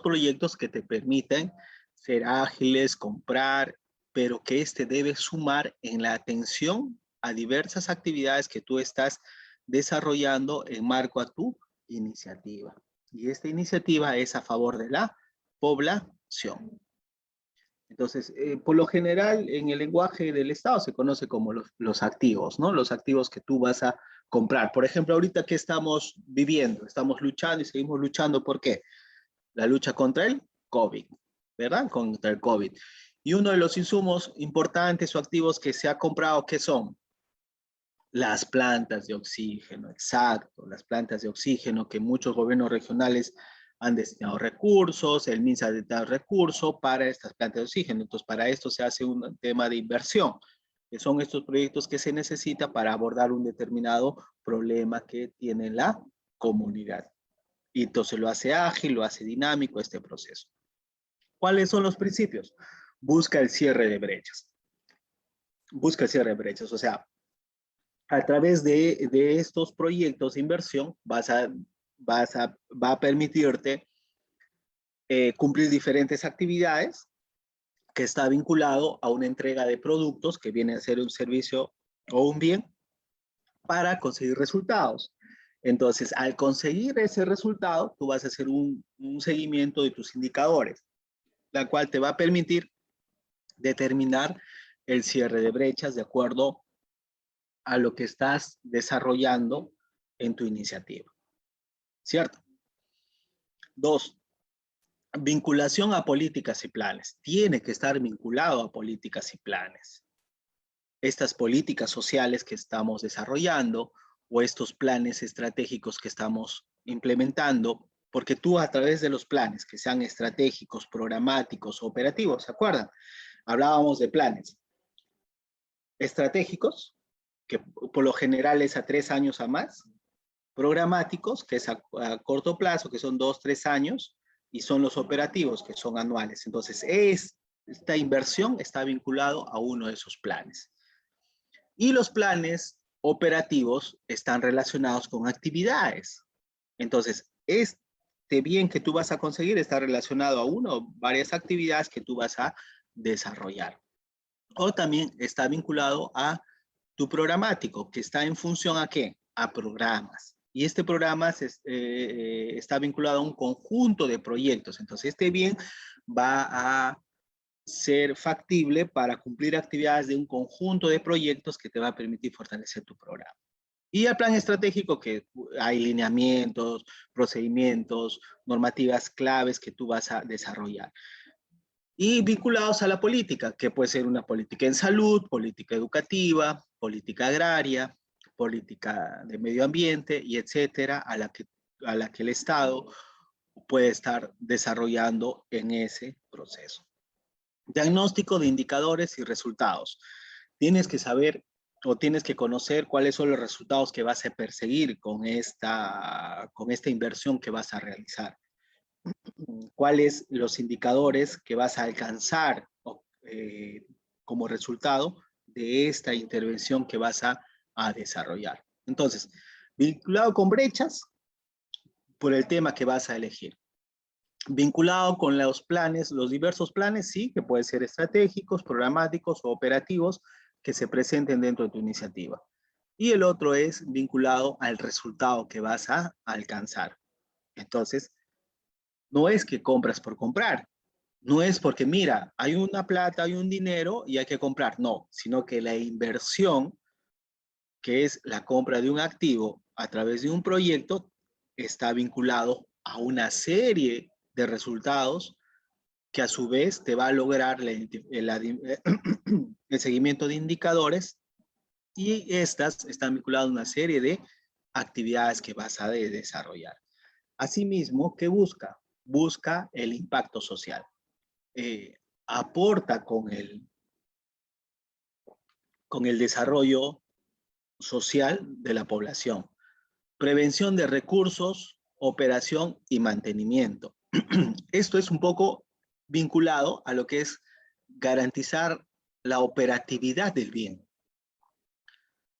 proyectos que te permiten ser ágiles, comprar, pero que debe sumar en la atención a diversas actividades que tú estás desarrollando en marco a tu iniciativa. Y esta iniciativa es a favor de la población. Entonces, por lo general, en el lenguaje del Estado se conoce como los activos, ¿no? Los activos que tú vas a comprar. Por ejemplo, ahorita que estamos viviendo, estamos luchando y seguimos luchando, ¿por qué? La lucha contra el COVID, ¿verdad? Contra el COVID. Y uno de los insumos importantes o activos que se ha comprado, ¿qué son? Las plantas de oxígeno, exacto, las plantas de oxígeno que muchos gobiernos regionales han destinado recursos, el MINSA ha destinado recursos para estas plantas de oxígeno. Entonces, para esto se hace un tema de inversión, que son estos proyectos que se necesita para abordar un determinado problema que tiene la comunidad. Y entonces lo hace ágil, lo hace dinámico este proceso. ¿Cuáles son los principios? Busca el cierre de brechas. Busca el cierre de brechas, o sea, a través de estos proyectos de inversión va a permitirte cumplir diferentes actividades que está vinculado a una entrega de productos que viene a ser un servicio o un bien para conseguir resultados. Entonces, al conseguir ese resultado, tú vas a hacer un seguimiento de tus indicadores, la cual te va a permitir determinar el cierre de brechas de acuerdo a lo que estás desarrollando en tu iniciativa. ¿Cierto? 2. Vinculación a políticas y planes. Tiene que estar vinculado a políticas y planes. Estas políticas sociales que estamos desarrollando o estos planes estratégicos que estamos implementando, porque tú a través de los planes que sean estratégicos, programáticos, operativos, ¿se acuerdan? Hablábamos de planes estratégicos, que por lo general es a 3 años a más, programáticos, que es a corto plazo, que son 2, 3 años, y son los operativos, que son anuales. Entonces, esta inversión está vinculado a uno de esos planes. Y los planes operativos están relacionados con actividades. Entonces, este bien que tú vas a conseguir está relacionado a una o varias actividades que tú vas a desarrollar. O también está vinculado a tu programático, que está en función ¿a qué? A programas. Y este programa está vinculado a un conjunto de proyectos. Entonces, este bien va a ser factible para cumplir actividades de un conjunto de proyectos que te va a permitir fortalecer tu programa. Y el plan estratégico, que hay lineamientos, procedimientos, normativas claves que tú vas a desarrollar. Y vinculados a la política, que puede ser una política en salud, política educativa, política agraria, política de medio ambiente y etcétera, a la que el Estado puede estar desarrollando en ese proceso. Diagnóstico de indicadores y resultados. Tienes que saber o tienes que conocer cuáles son los resultados que vas a perseguir con esta inversión que vas a realizar. Cuáles los indicadores que vas a alcanzar como resultado de esta intervención que vas a desarrollar. Entonces, vinculado con brechas, por el tema que vas a elegir. Vinculado con los planes, los diversos planes, sí, que pueden ser estratégicos, programáticos o operativos que se presenten dentro de tu iniciativa. Y el otro es vinculado al resultado que vas a alcanzar. Entonces, no es que compras por comprar, no es porque, mira, hay una plata, hay un dinero y hay que comprar, no, sino que la inversión, que es la compra de un activo a través de un proyecto, está vinculado a una serie de resultados que a su vez te va a lograr el seguimiento de indicadores, y estas están vinculadas a una serie de actividades que vas a desarrollar. Asimismo, ¿qué busca? Busca el impacto social. Aporta con el desarrollo social de la población. Prevención de recursos, operación y mantenimiento. Esto es un poco vinculado a lo que es garantizar la operatividad del bien.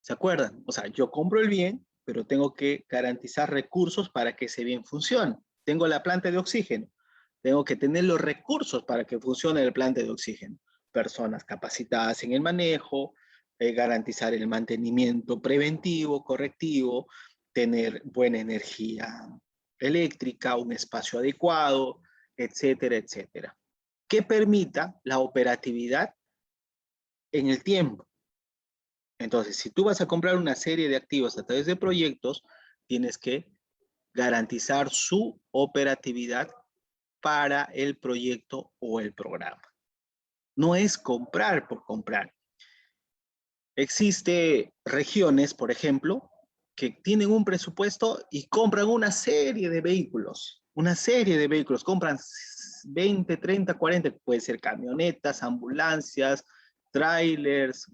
¿Se acuerdan? O sea, yo compro el bien, pero tengo que garantizar recursos para que ese bien funcione. Tengo la planta de oxígeno, tengo que tener los recursos para que funcione el planta de oxígeno. Personas capacitadas en el manejo, garantizar el mantenimiento preventivo, correctivo, tener buena energía eléctrica, un espacio adecuado, etcétera, etcétera. Que permita la operatividad en el tiempo. Entonces, si tú vas a comprar una serie de activos a través de proyectos, tienes que garantizar su operatividad para el proyecto o el programa. No es comprar por comprar. Existen regiones, por ejemplo, que tienen un presupuesto y compran una serie de vehículos. Compran 20, 30, 40, puede ser camionetas, ambulancias, trailers,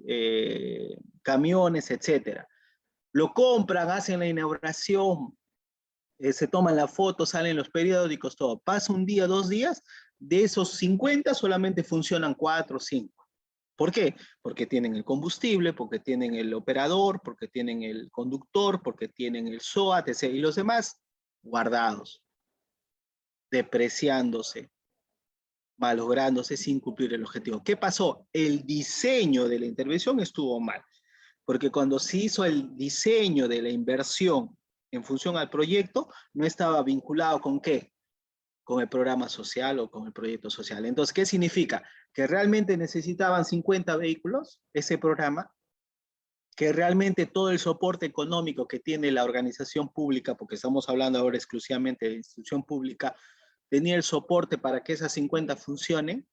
camiones, etcétera. Lo compran, hacen la inauguración, se toman la foto, salen los periódicos, todo. Pasa un día, 2 días, de esos 50 solamente funcionan 4 o 5. ¿Por qué? Porque tienen el combustible, porque tienen el operador, porque tienen el conductor, porque tienen el SOAT, etc. Y los demás guardados, depreciándose, malográndose sin cumplir el objetivo. ¿Qué pasó? El diseño de la intervención estuvo mal, porque cuando se hizo el diseño de la inversión en función al proyecto, no estaba vinculado con ¿qué? Con el programa social o con el proyecto social. Entonces, ¿qué significa? Que realmente necesitaban 50 vehículos, ese programa, que realmente todo el soporte económico que tiene la organización pública, porque estamos hablando ahora exclusivamente de institución pública, tenía el soporte para que esas 50 funcionen,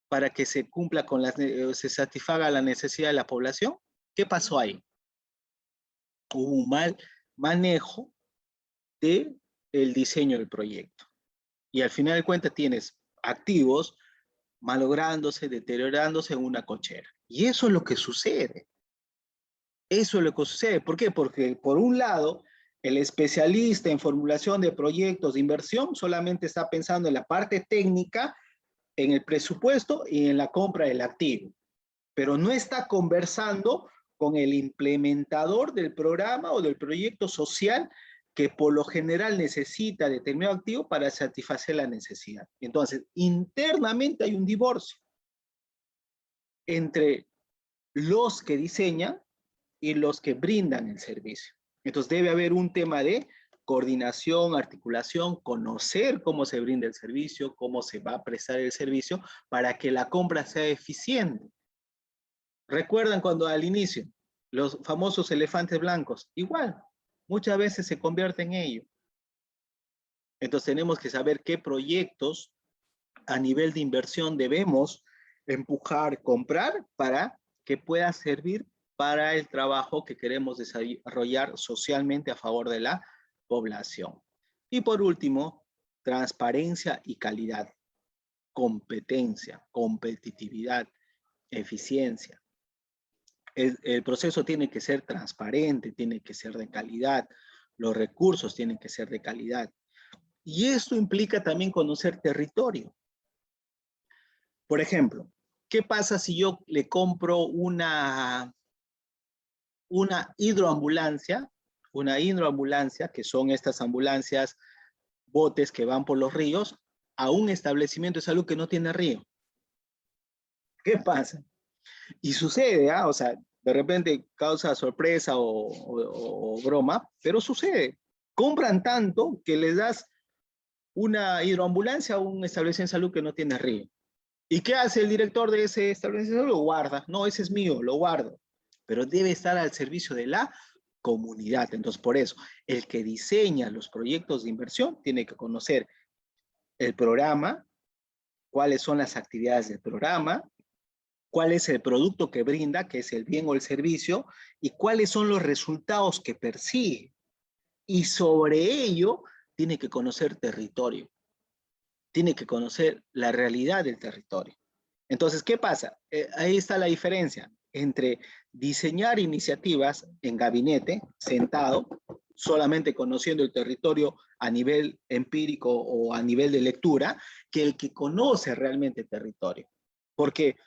para que se cumpla con se satisfaga la necesidad de la población. ¿Qué pasó ahí? Hubo un mal manejo del diseño del proyecto. Y al final de cuentas tienes activos malográndose, deteriorándose en una cochera. Y eso es lo que sucede. Eso es lo que sucede. ¿Por qué? Porque por un lado, el especialista en formulación de proyectos de inversión solamente está pensando en la parte técnica, en el presupuesto y en la compra del activo, pero no está conversando con el implementador del programa o del proyecto social que por lo general necesita determinado activo para satisfacer la necesidad. Entonces, internamente hay un divorcio entre los que diseñan y los que brindan el servicio. Entonces, debe haber un tema de coordinación, articulación, conocer cómo se brinda el servicio, cómo se va a prestar el servicio para que la compra sea eficiente. ¿Recuerdan cuando al inicio los famosos elefantes blancos? Igual, muchas veces se convierte en ello. Entonces tenemos que saber qué proyectos a nivel de inversión debemos empujar, comprar para que pueda servir para el trabajo que queremos desarrollar socialmente a favor de la población. Y por último, transparencia y calidad, competencia, competitividad, eficiencia. El proceso tiene que ser transparente, tiene que ser de calidad, los recursos tienen que ser de calidad. Y esto implica también conocer territorio. Por ejemplo, ¿qué pasa si yo le compro una hidroambulancia? Una hidroambulancia, que son estas ambulancias, botes que van por los ríos, a un establecimiento de salud que no tiene río. ¿Qué pasa? Y sucede, ¿ah? O sea, de repente causa sorpresa o broma, pero sucede. Compran tanto que les das una hidroambulancia a un establecimiento de salud que no tiene río. ¿Y qué hace el director de ese establecimiento de salud? Lo guarda. No, ese es mío, lo guardo. Pero debe estar al servicio de la comunidad. Entonces, por eso, el que diseña los proyectos de inversión tiene que conocer el programa, cuáles son las actividades del programa, cuál es el producto que brinda, que es el bien o el servicio, y cuáles son los resultados que persigue. Y sobre ello tiene que conocer territorio, tiene que conocer la realidad del territorio. Entonces, ¿qué pasa? Ahí está la diferencia entre diseñar iniciativas en gabinete, sentado, solamente conociendo el territorio a nivel empírico o a nivel de lectura, que el que conoce realmente el territorio. Porque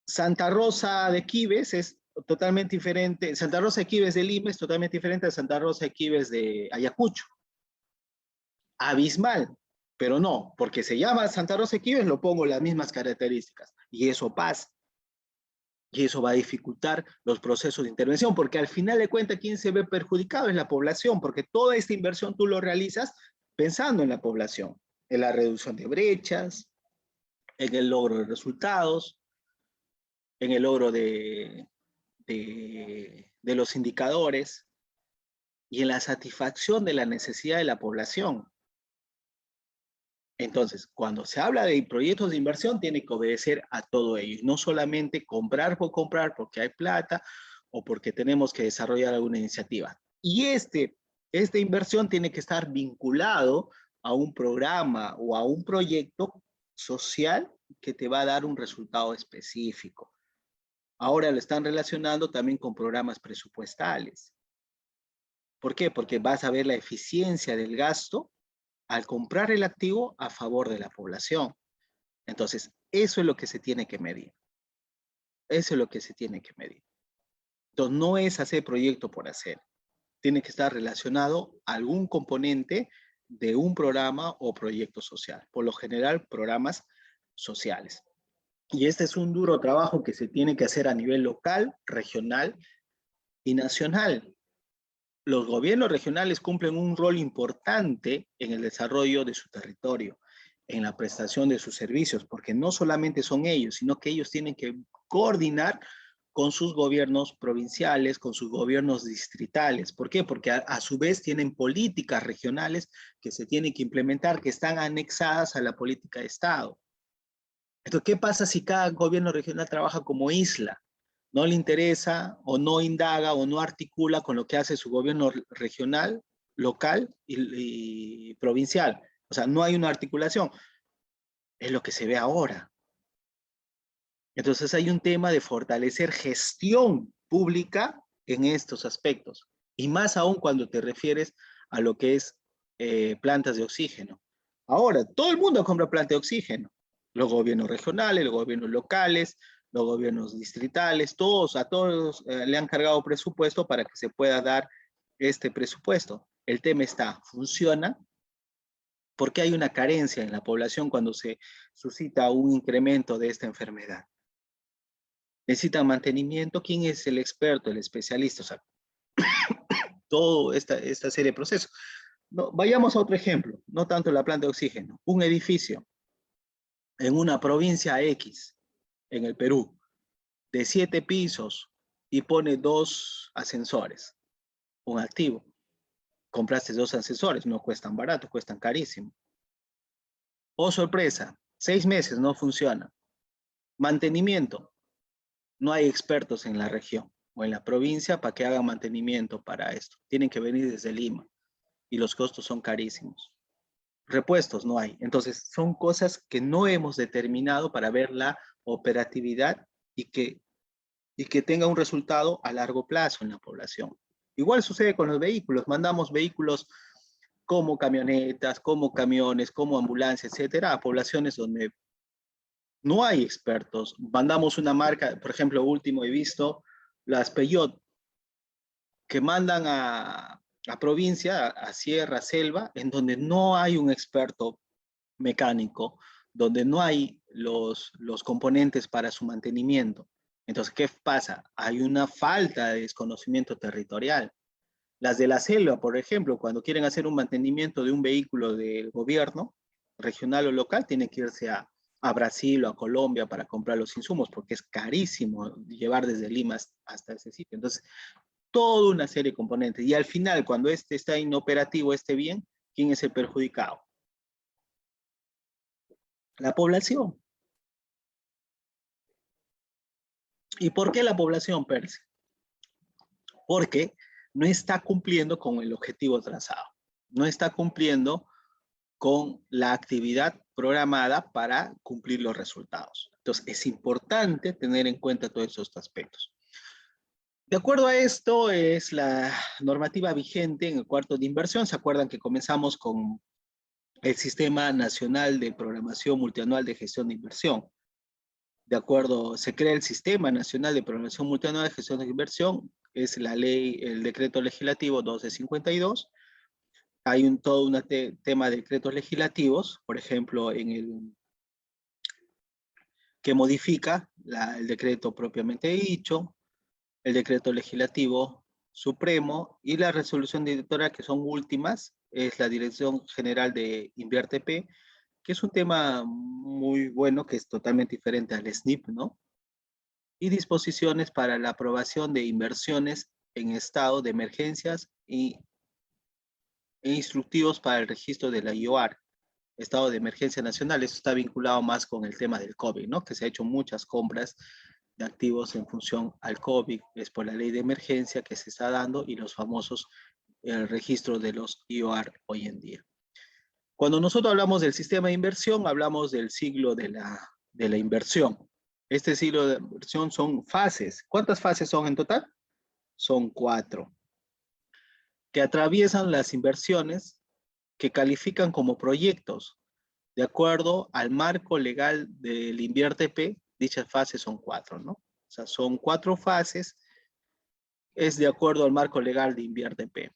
Santa Rosa de Quibes es totalmente diferente, Santa Rosa de Quibes de Lima es totalmente diferente a Santa Rosa de Quibes de Ayacucho. Abismal, pero no, porque se llama Santa Rosa de Quibes, lo pongo las mismas características, y eso pasa. Y eso va a dificultar los procesos de intervención, porque al final de cuentas, ¿quién se ve perjudicado? Es la población, porque toda esta inversión tú lo realizas pensando en la población, en la reducción de brechas, en el logro de resultados, en el logro de los indicadores y en la satisfacción de la necesidad de la población. Entonces, cuando se habla de proyectos de inversión, tiene que obedecer a todo ello, no solamente comprar por comprar porque hay plata o porque tenemos que desarrollar alguna iniciativa. Y esta inversión tiene que estar vinculado a un programa o a un proyecto social que te va a dar un resultado específico. Ahora lo están relacionando también con programas presupuestales. ¿Por qué? Porque vas a ver la eficiencia del gasto al comprar el activo a favor de la población. Entonces, eso es lo que se tiene que medir. Eso es lo que se tiene que medir. Entonces, no es hacer proyecto por hacer. Tiene que estar relacionado a algún componente de un programa o proyecto social. Por lo general, programas sociales. Y este es un duro trabajo que se tiene que hacer a nivel local, regional y nacional. Los gobiernos regionales cumplen un rol importante en el desarrollo de su territorio, en la prestación de sus servicios, porque no solamente son ellos, sino que ellos tienen que coordinar con sus gobiernos provinciales, con sus gobiernos distritales. ¿Por qué? Porque a su vez tienen políticas regionales que se tienen que implementar, que están anexadas a la política de Estado. Entonces, ¿qué pasa si cada gobierno regional trabaja como isla? No le interesa o no indaga o no articula con lo que hace su gobierno regional, local y provincial. O sea, no hay una articulación. Es lo que se ve ahora. Entonces hay un tema de fortalecer gestión pública en estos aspectos. Y más aún cuando te refieres a lo que es plantas de oxígeno. Ahora, todo el mundo compra plantas de oxígeno. Los gobiernos regionales, los gobiernos locales, los gobiernos distritales, todos, a todos le han cargado presupuesto para que se pueda dar este presupuesto. El tema está, ¿funciona? Porque hay una carencia en la población cuando se suscita un incremento de esta enfermedad. Necesitan mantenimiento. ¿Quién es el experto, el especialista? O sea, toda esta serie de procesos. No, vayamos a otro ejemplo, no tanto la planta de oxígeno. Un edificio en una provincia X, en el Perú, de 7 pisos y pone 2 ascensores, un activo. Compraste 2 ascensores, no cuestan barato, cuestan carísimo. Oh, sorpresa, 6 meses no funciona. Mantenimiento, no hay expertos en la región o en la provincia para que hagan mantenimiento para esto. Tienen que venir desde Lima y los costos son carísimos. Repuestos no hay. Entonces, son cosas que no hemos determinado para ver la operatividad y que tenga un resultado a largo plazo en la población. Igual sucede con los vehículos. Mandamos vehículos como camionetas, como camiones, como ambulancias, etcétera, a poblaciones donde no hay expertos. Mandamos una marca, por ejemplo, último he visto las Peugeot, que mandan a provincia, a sierra, selva, en donde no hay un experto mecánico, donde no hay los componentes para su mantenimiento. Entonces, ¿qué pasa? Hay una falta de desconocimiento territorial. Las de la selva, por ejemplo, cuando quieren hacer un mantenimiento de un vehículo del gobierno, regional o local, tienen que irse a Brasil o a Colombia para comprar los insumos, porque es carísimo llevar desde Lima hasta ese sitio. Entonces, toda una serie de componentes. Y al final, cuando este está inoperativo, esté bien, ¿quién es el perjudicado? La población. ¿Y por qué la población, Percy? Porque no está cumpliendo con el objetivo trazado. No está cumpliendo con la actividad programada para cumplir los resultados. Entonces, es importante tener en cuenta todos estos aspectos. De acuerdo a esto, es la normativa vigente en el cuarto de inversión. ¿Se acuerdan que comenzamos con el Sistema Nacional de Programación Multianual de Gestión de Inversión? De acuerdo, se crea el Sistema Nacional de Programación Multianual de Gestión de Inversión, es la ley, el decreto legislativo 1252. Hay todo un tema de decretos legislativos, por ejemplo, que modifica el decreto propiamente dicho, el decreto legislativo supremo y la resolución directora, que son últimas, es la Dirección General de InvierteP, que es un tema muy bueno, que es totalmente diferente al SNIP, ¿no? Y disposiciones para la aprobación de inversiones en estado de emergencias e instructivos para el registro de la IOAR, estado de emergencia nacional. Eso está vinculado más con el tema del COVID, ¿no? Que se ha hecho muchas compras de activos en función al COVID, es por la ley de emergencia que se está dando y los famosos el registro de los IOAR hoy en día. Cuando nosotros hablamos del sistema de inversión, hablamos del ciclo de la inversión. Este ciclo de inversión son fases. ¿Cuántas fases son en total? Son 4, que atraviesan las inversiones que califican como proyectos. De acuerdo al marco legal del InvierteP, dichas fases son 4, ¿no? O sea, son 4 fases, es de acuerdo al marco legal de InvierteP.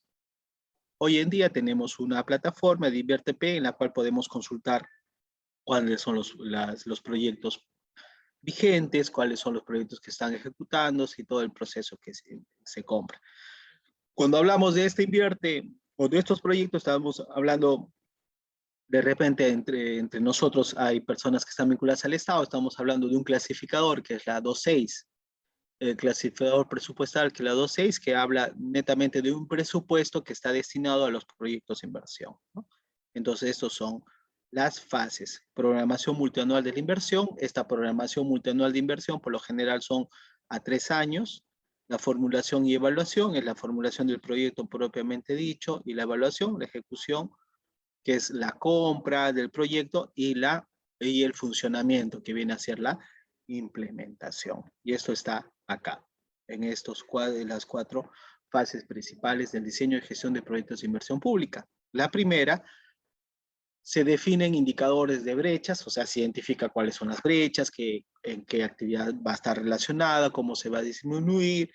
Hoy en día tenemos una plataforma de InvierteP en la cual podemos consultar cuáles son los proyectos vigentes, cuáles son los proyectos que están ejecutándose y todo el proceso que se compra. Cuando hablamos de este invierte o de estos proyectos, estamos hablando de repente entre nosotros hay personas que están vinculadas al Estado, estamos hablando de un clasificador que es la 26, el clasificador presupuestal que es la 26, que habla netamente de un presupuesto que está destinado a los proyectos de inversión, ¿no? Entonces, estos son las fases. Programación multianual de la inversión. Esta programación multianual de inversión por lo general son a 3 años. La formulación y evaluación es la formulación del proyecto propiamente dicho y la evaluación, la ejecución, que es la compra del proyecto y el funcionamiento, que viene a ser la implementación. Y esto está acá, en las 4 fases principales del diseño y gestión de proyectos de inversión pública. La primera, se definen indicadores de brechas, o sea, se identifica cuáles son las brechas, en qué actividad va a estar relacionada, cómo se va a disminuir.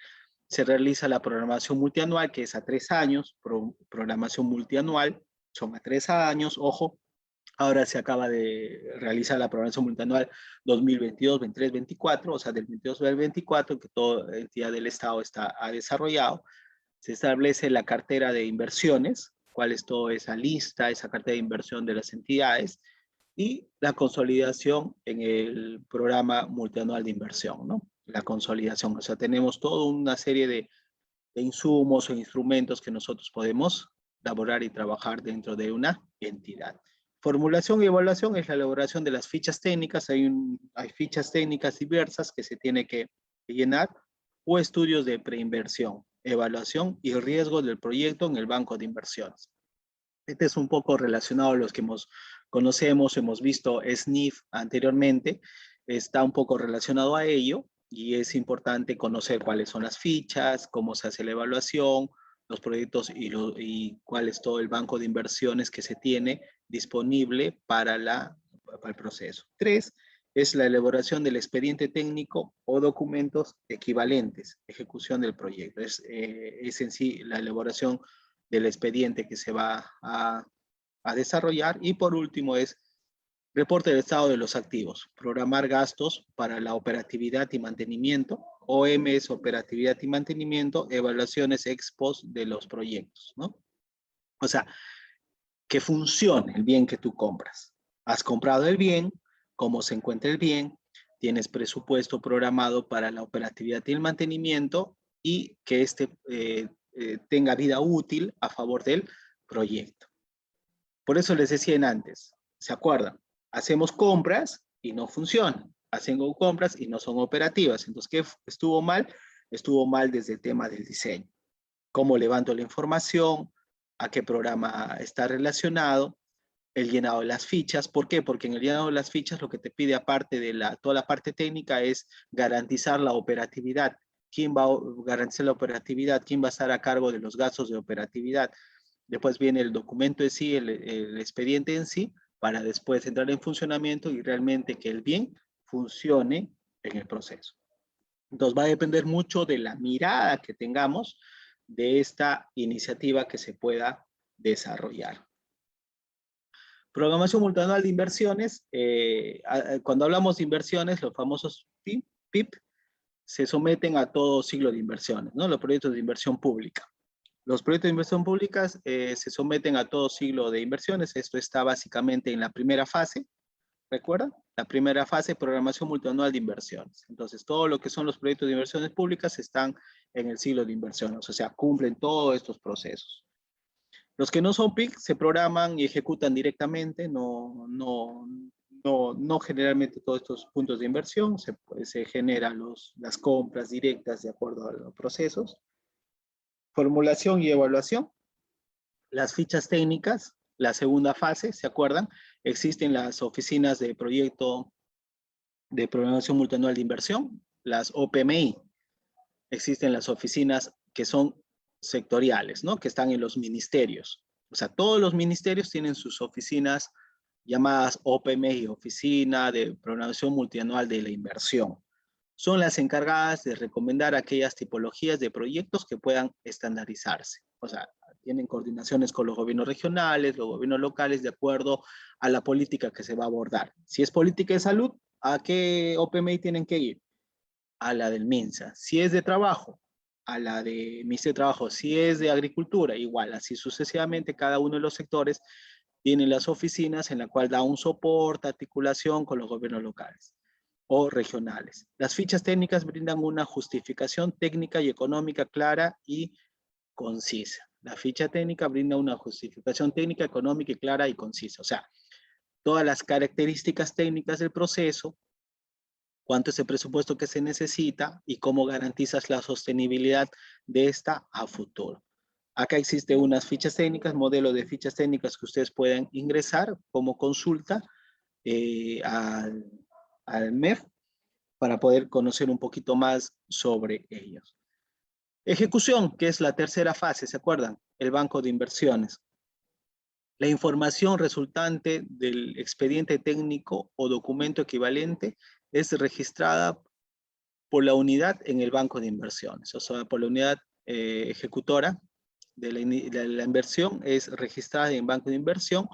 Se realiza la programación multianual, que es a 3 años, programación multianual, son a 3 años, ojo. Ahora se acaba de realizar la programación multianual 2022, 23, 24, o sea, del 22 al 24, que toda entidad del Estado ha desarrollado. Se establece la cartera de inversiones, cuál es toda esa lista, esa cartera de inversión de las entidades, y la consolidación en el programa multianual de inversión, ¿no? La consolidación, o sea, tenemos toda una serie de insumos o instrumentos que nosotros podemos elaborar y trabajar dentro de una entidad. Formulación y evaluación es la elaboración de las fichas técnicas. Hay fichas técnicas diversas que se tiene que llenar, o estudios de preinversión, evaluación y riesgo del proyecto en el banco de inversiones. Este es un poco relacionado a los que conocemos, hemos visto SNIF anteriormente, está un poco relacionado a ello, y es importante conocer cuáles son las fichas, cómo se hace la evaluación, los proyectos y cuál es todo el banco de inversiones que se tiene disponible para el proceso. 3 es la elaboración del expediente técnico o documentos equivalentes, ejecución del proyecto. Es en sí la elaboración del expediente que se va a desarrollar. Y por último es reporte del estado de los activos, programar gastos para la operatividad y mantenimiento, OMS, operatividad y mantenimiento, evaluaciones ex post de los proyectos, ¿no? O sea, que funcione el bien que tú compras. Has comprado el bien, cómo se encuentra el bien, tienes presupuesto programado para la operatividad y el mantenimiento, y que tenga vida útil a favor del proyecto. Por eso les decía antes, ¿se acuerdan? Hacemos compras y no funcionan. Hacemos compras y no son operativas. Entonces, ¿qué estuvo mal? Estuvo mal desde el tema del diseño. ¿Cómo levanto la información? ¿A qué programa está relacionado? El llenado de las fichas. ¿Por qué? Porque en el llenado de las fichas lo que te pide, aparte de toda la parte técnica, es garantizar la operatividad. ¿Quién va a garantizar la operatividad? ¿Quién va a estar a cargo de los gastos de operatividad? Después viene el documento en sí, el expediente en sí, para después entrar en funcionamiento y realmente que el bien funcione en el proceso. Entonces va a depender mucho de la mirada que tengamos de esta iniciativa que se pueda desarrollar. Programación multianual de inversiones. Cuando hablamos de inversiones, los famosos PIP se someten a todo ciclo de inversiones, ¿no? Los proyectos de inversión pública. Los proyectos de inversión públicas se someten a todo ciclo de inversiones. Esto está básicamente en la primera fase, ¿recuerdan? La primera fase, programación multianual de inversiones. Entonces, todo lo que son los proyectos de inversiones públicas están en el ciclo de inversiones, o sea, cumplen todos estos procesos. Los que no son PIC se programan y ejecutan directamente, no generalmente todos estos puntos de inversión, se generan las compras directas de acuerdo a los procesos. Formulación y evaluación. Las fichas técnicas, la segunda fase, ¿se acuerdan? Existen las oficinas de proyecto de programación multianual de inversión, las OPMI. Existen las oficinas que son sectoriales, ¿no? Que están en los ministerios. O sea, todos los ministerios tienen sus oficinas llamadas OPMI, Oficina de Programación Multianual de la Inversión. Son las encargadas de recomendar aquellas tipologías de proyectos que puedan estandarizarse. O sea, tienen coordinaciones con los gobiernos regionales, los gobiernos locales, de acuerdo a la política que se va a abordar. Si es política de salud, ¿a qué OPMI tienen que ir? A la del MINSA. Si es de trabajo, a la de Ministerio de Trabajo. Si es de agricultura, igual, así sucesivamente, cada uno de los sectores tiene las oficinas en la cual da un soporte, articulación con los gobiernos locales o regionales. Las fichas técnicas brindan una justificación técnica y económica clara y concisa. La ficha técnica brinda una justificación técnica, económica y clara y concisa. O sea, todas las características técnicas del proceso, cuánto es el presupuesto que se necesita y cómo garantizas la sostenibilidad de esta a futuro. Acá existen unas fichas técnicas, modelo de fichas técnicas que ustedes pueden ingresar como consulta al MEF para poder conocer un poquito más sobre ellos. Ejecución, que es la tercera fase, ¿se acuerdan? El banco de inversiones. La información resultante del expediente técnico o documento equivalente es registrada por la unidad en el banco de inversiones, o sea, por la unidad ejecutora de la inversión es registrada en banco de inversión.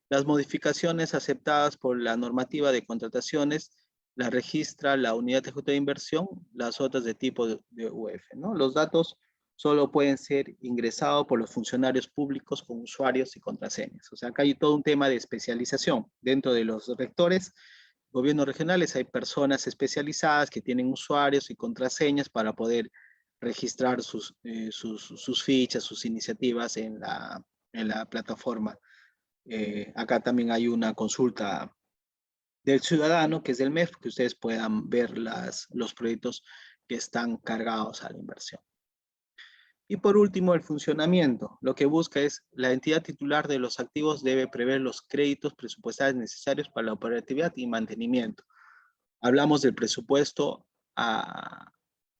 Las modificaciones aceptadas por la normativa de contrataciones la registra la unidad ejecutora de inversión, las otras de tipo de UF, ¿no? Los datos solo pueden ser ingresados por los funcionarios públicos con usuarios y contraseñas. O sea, acá hay todo un tema de especialización. Dentro de los rectores, gobiernos regionales, hay personas especializadas que tienen usuarios y contraseñas para poder registrar sus fichas, sus iniciativas en la plataforma. Acá también hay una consulta del ciudadano, que es del MEF, que ustedes puedan ver los proyectos que están cargados a la inversión. Y por último, el funcionamiento. Lo que busca es la entidad titular de los activos debe prever los créditos presupuestales necesarios para la operatividad y mantenimiento. Hablamos del presupuesto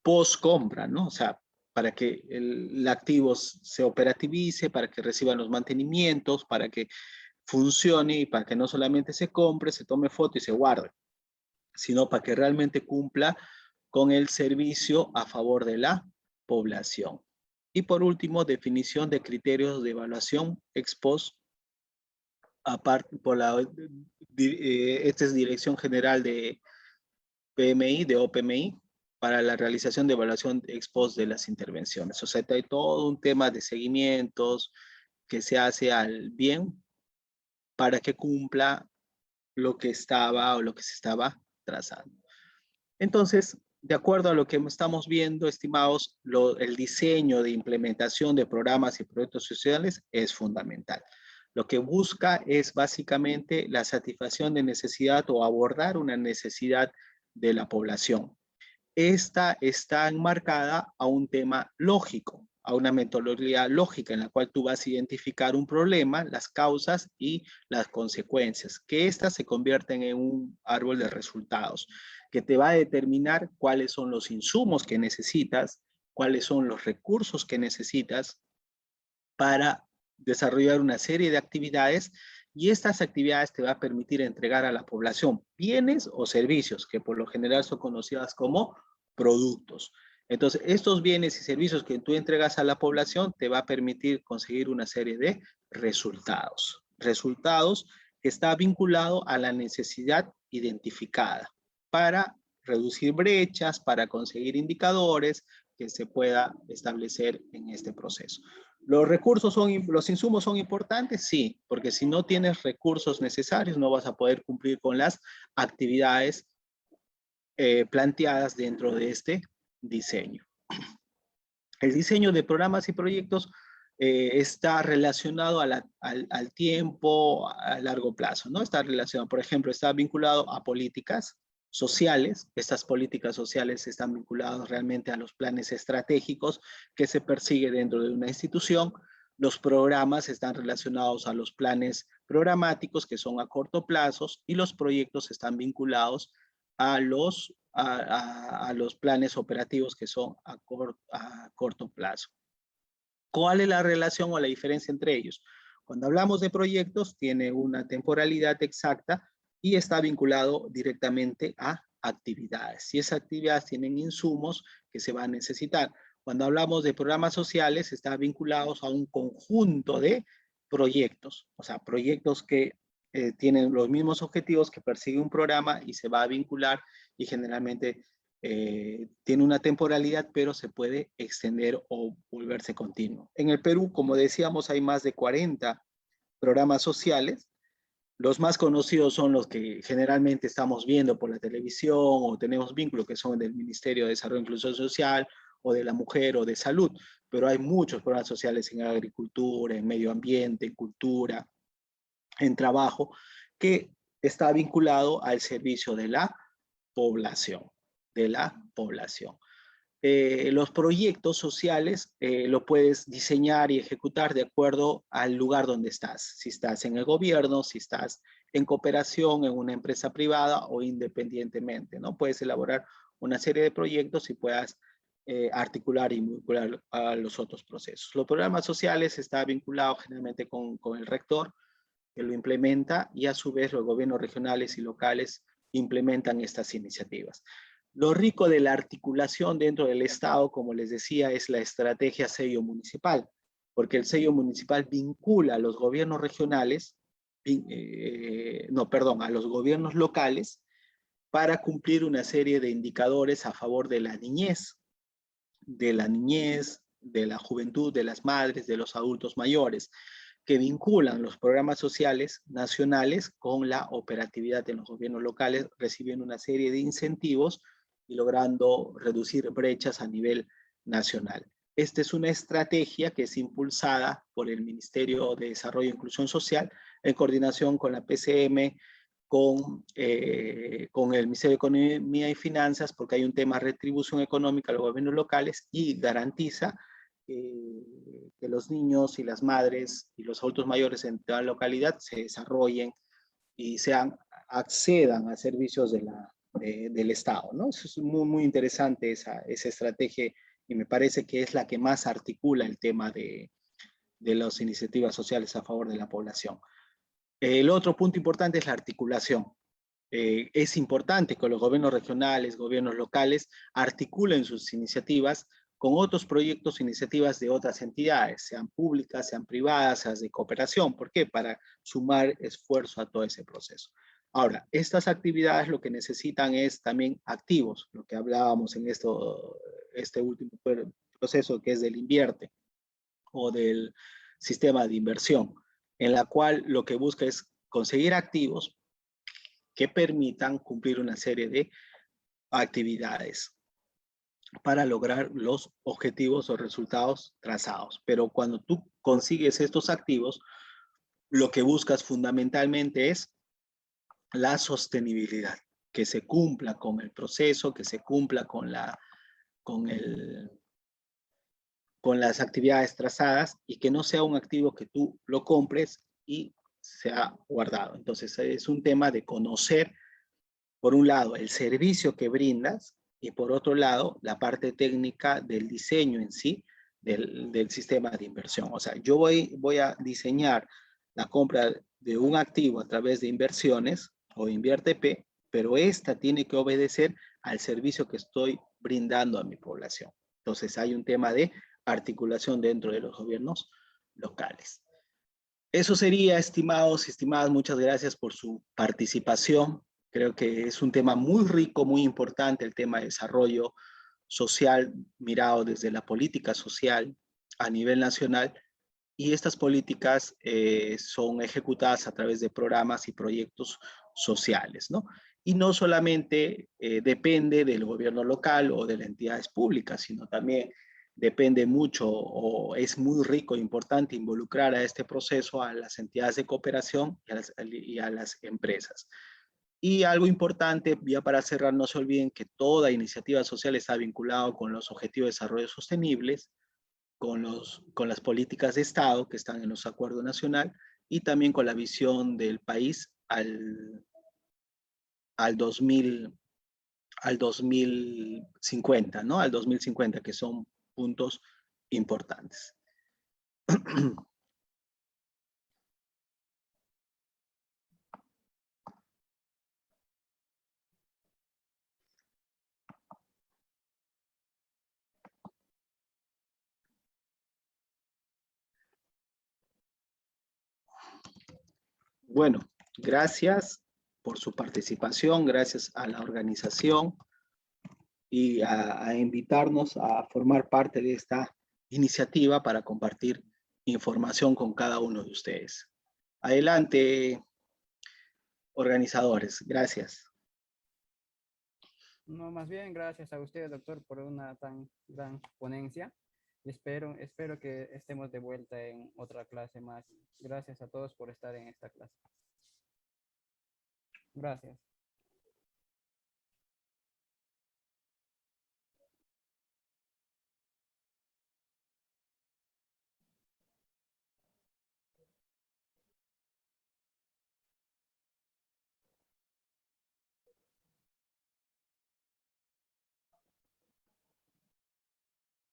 post compra, ¿no? O sea, para que el activo se operativice, para que reciban los mantenimientos, para que funcione y para que no solamente se compre, se tome foto y se guarde, sino para que realmente cumpla con el servicio a favor de la población. Y por último, definición de criterios de evaluación ex post, aparte por esta es Dirección General de PMI, de OPMI, para la realización de evaluación ex post de las intervenciones. O sea, hay todo un tema de seguimientos que se hace al bien para que cumpla lo que estaba o lo que se estaba trazando. Entonces, de acuerdo a lo que estamos viendo, estimados, el diseño de implementación de programas y proyectos sociales es fundamental. Lo que busca es básicamente la satisfacción de necesidad o abordar una necesidad de la población. Esta está enmarcada a un tema lógico, a una metodología lógica en la cual tú vas a identificar un problema, las causas y las consecuencias, que éstas se convierten en un árbol de resultados, que te va a determinar cuáles son los insumos que necesitas, cuáles son los recursos que necesitas para desarrollar una serie de actividades, y estas actividades te va a permitir entregar a la población bienes o servicios que por lo general son conocidas como productos. Entonces, estos bienes y servicios que tú entregas a la población te va a permitir conseguir una serie de resultados. Resultados que está vinculado a la necesidad identificada para reducir brechas, para conseguir indicadores que se pueda establecer en este proceso. Los insumos son importantes, sí, porque si no tienes recursos necesarios no vas a poder cumplir con las actividades planteadas dentro de este diseño. El diseño de programas y proyectos está relacionado al tiempo a largo plazo, ¿no? Está relacionado, por ejemplo, está vinculado a políticas sociales. Estas políticas sociales están vinculadas realmente a los planes estratégicos que se persigue dentro de una institución. Los programas están relacionados a los planes programáticos que son a corto plazo, y los proyectos están vinculados a los planes operativos que son a corto plazo. ¿Cuál es la relación o la diferencia entre ellos? Cuando hablamos de proyectos, tiene una temporalidad exacta y está vinculado directamente a actividades. Y esas actividades tienen insumos que se van a necesitar. Cuando hablamos de programas sociales, están vinculados a un conjunto de proyectos, o sea, proyectos que tienen los mismos objetivos que persigue un programa y se va a vincular, y generalmente tiene una temporalidad, pero se puede extender o volverse continuo. En el Perú, como decíamos, hay más de 40 programas sociales. Los más conocidos son los que generalmente estamos viendo por la televisión o tenemos vínculo, que son del Ministerio de Desarrollo e Inclusión Social o de la Mujer o de Salud, pero hay muchos programas sociales en agricultura, en medio ambiente, en cultura, en trabajo, que está vinculado al servicio de la población, de la población. Los proyectos sociales lo puedes diseñar y ejecutar de acuerdo al lugar donde estás. Si estás en el gobierno, si estás en cooperación, en una empresa privada o independientemente, ¿no? Puedes elaborar una serie de proyectos y puedas articular y vincular a los otros procesos. Los programas sociales están vinculados generalmente con el rector, que lo implementa, y a su vez los gobiernos regionales y locales implementan estas iniciativas. Lo rico de la articulación dentro del Estado, como les decía, es la estrategia sello municipal, porque el sello municipal vincula a los gobiernos regionales, a los gobiernos locales, para cumplir una serie de indicadores a favor de la niñez, de la juventud, de las madres, de los adultos mayores, que vinculan los programas sociales nacionales con la operatividad de los gobiernos locales, recibiendo una serie de incentivos y logrando reducir brechas a nivel nacional. Esta es una estrategia que es impulsada por el Ministerio de Desarrollo e Inclusión Social en coordinación con la PCM, con el Ministerio de Economía y Finanzas, porque hay un tema de retribución económica a los gobiernos locales y garantiza que los niños y las madres y los adultos mayores en toda la localidad se desarrollen y accedan a servicios del Estado, ¿no? Eso es muy, muy interesante esa estrategia, y me parece que es la que más articula el tema de las iniciativas sociales a favor de la población. El otro punto importante es la articulación. Es importante que los gobiernos regionales, gobiernos locales, articulen sus iniciativas con otros proyectos e iniciativas de otras entidades, sean públicas, sean privadas, sean de cooperación. ¿Por qué? Para sumar esfuerzo a todo ese proceso. Ahora, estas actividades lo que necesitan es también activos, lo que hablábamos en este último proceso, que es del invierte o del sistema de inversión, en la cual lo que busca es conseguir activos que permitan cumplir una serie de actividades para lograr los objetivos o resultados trazados. Pero cuando tú consigues estos activos, lo que buscas fundamentalmente es la sostenibilidad, que se cumpla con el proceso, que se cumpla con, el, con las actividades trazadas y que no sea un activo que tú lo compres y se ha guardado. Entonces es un tema de conocer, por un lado, el servicio que brindas y por otro lado, la parte técnica del diseño en sí del sistema de inversión. O sea, yo voy a diseñar la compra de un activo a través de inversiones o InvierteP, pero esta tiene que obedecer al servicio que estoy brindando a mi población. Entonces hay un tema de articulación dentro de los gobiernos locales. Eso sería, estimados y estimadas, muchas gracias por su participación. Creo que es un tema muy rico, muy importante, el tema de desarrollo social mirado desde la política social a nivel nacional. Y estas políticas son ejecutadas a través de programas y proyectos sociales, ¿no? Y no solamente depende del gobierno local o de las entidades públicas, sino también depende mucho o es muy rico e importante involucrar a este proceso a las entidades de cooperación y a las empresas. Y algo importante, ya para cerrar, no se olviden que toda iniciativa social está vinculada con los objetivos de desarrollo sostenibles, con las políticas de Estado que están en los acuerdos nacionales y también con la visión del país al 2000, al 2050, ¿no? Al 2050, que son puntos importantes. Bueno, gracias por su participación, gracias a la organización y a invitarnos a formar parte de esta iniciativa para compartir información con cada uno de ustedes. Adelante, organizadores. Gracias. No, más bien gracias a usted, doctor, por una tan gran ponencia. Y espero que estemos de vuelta en otra clase más. Gracias a todos por estar en esta clase. Gracias.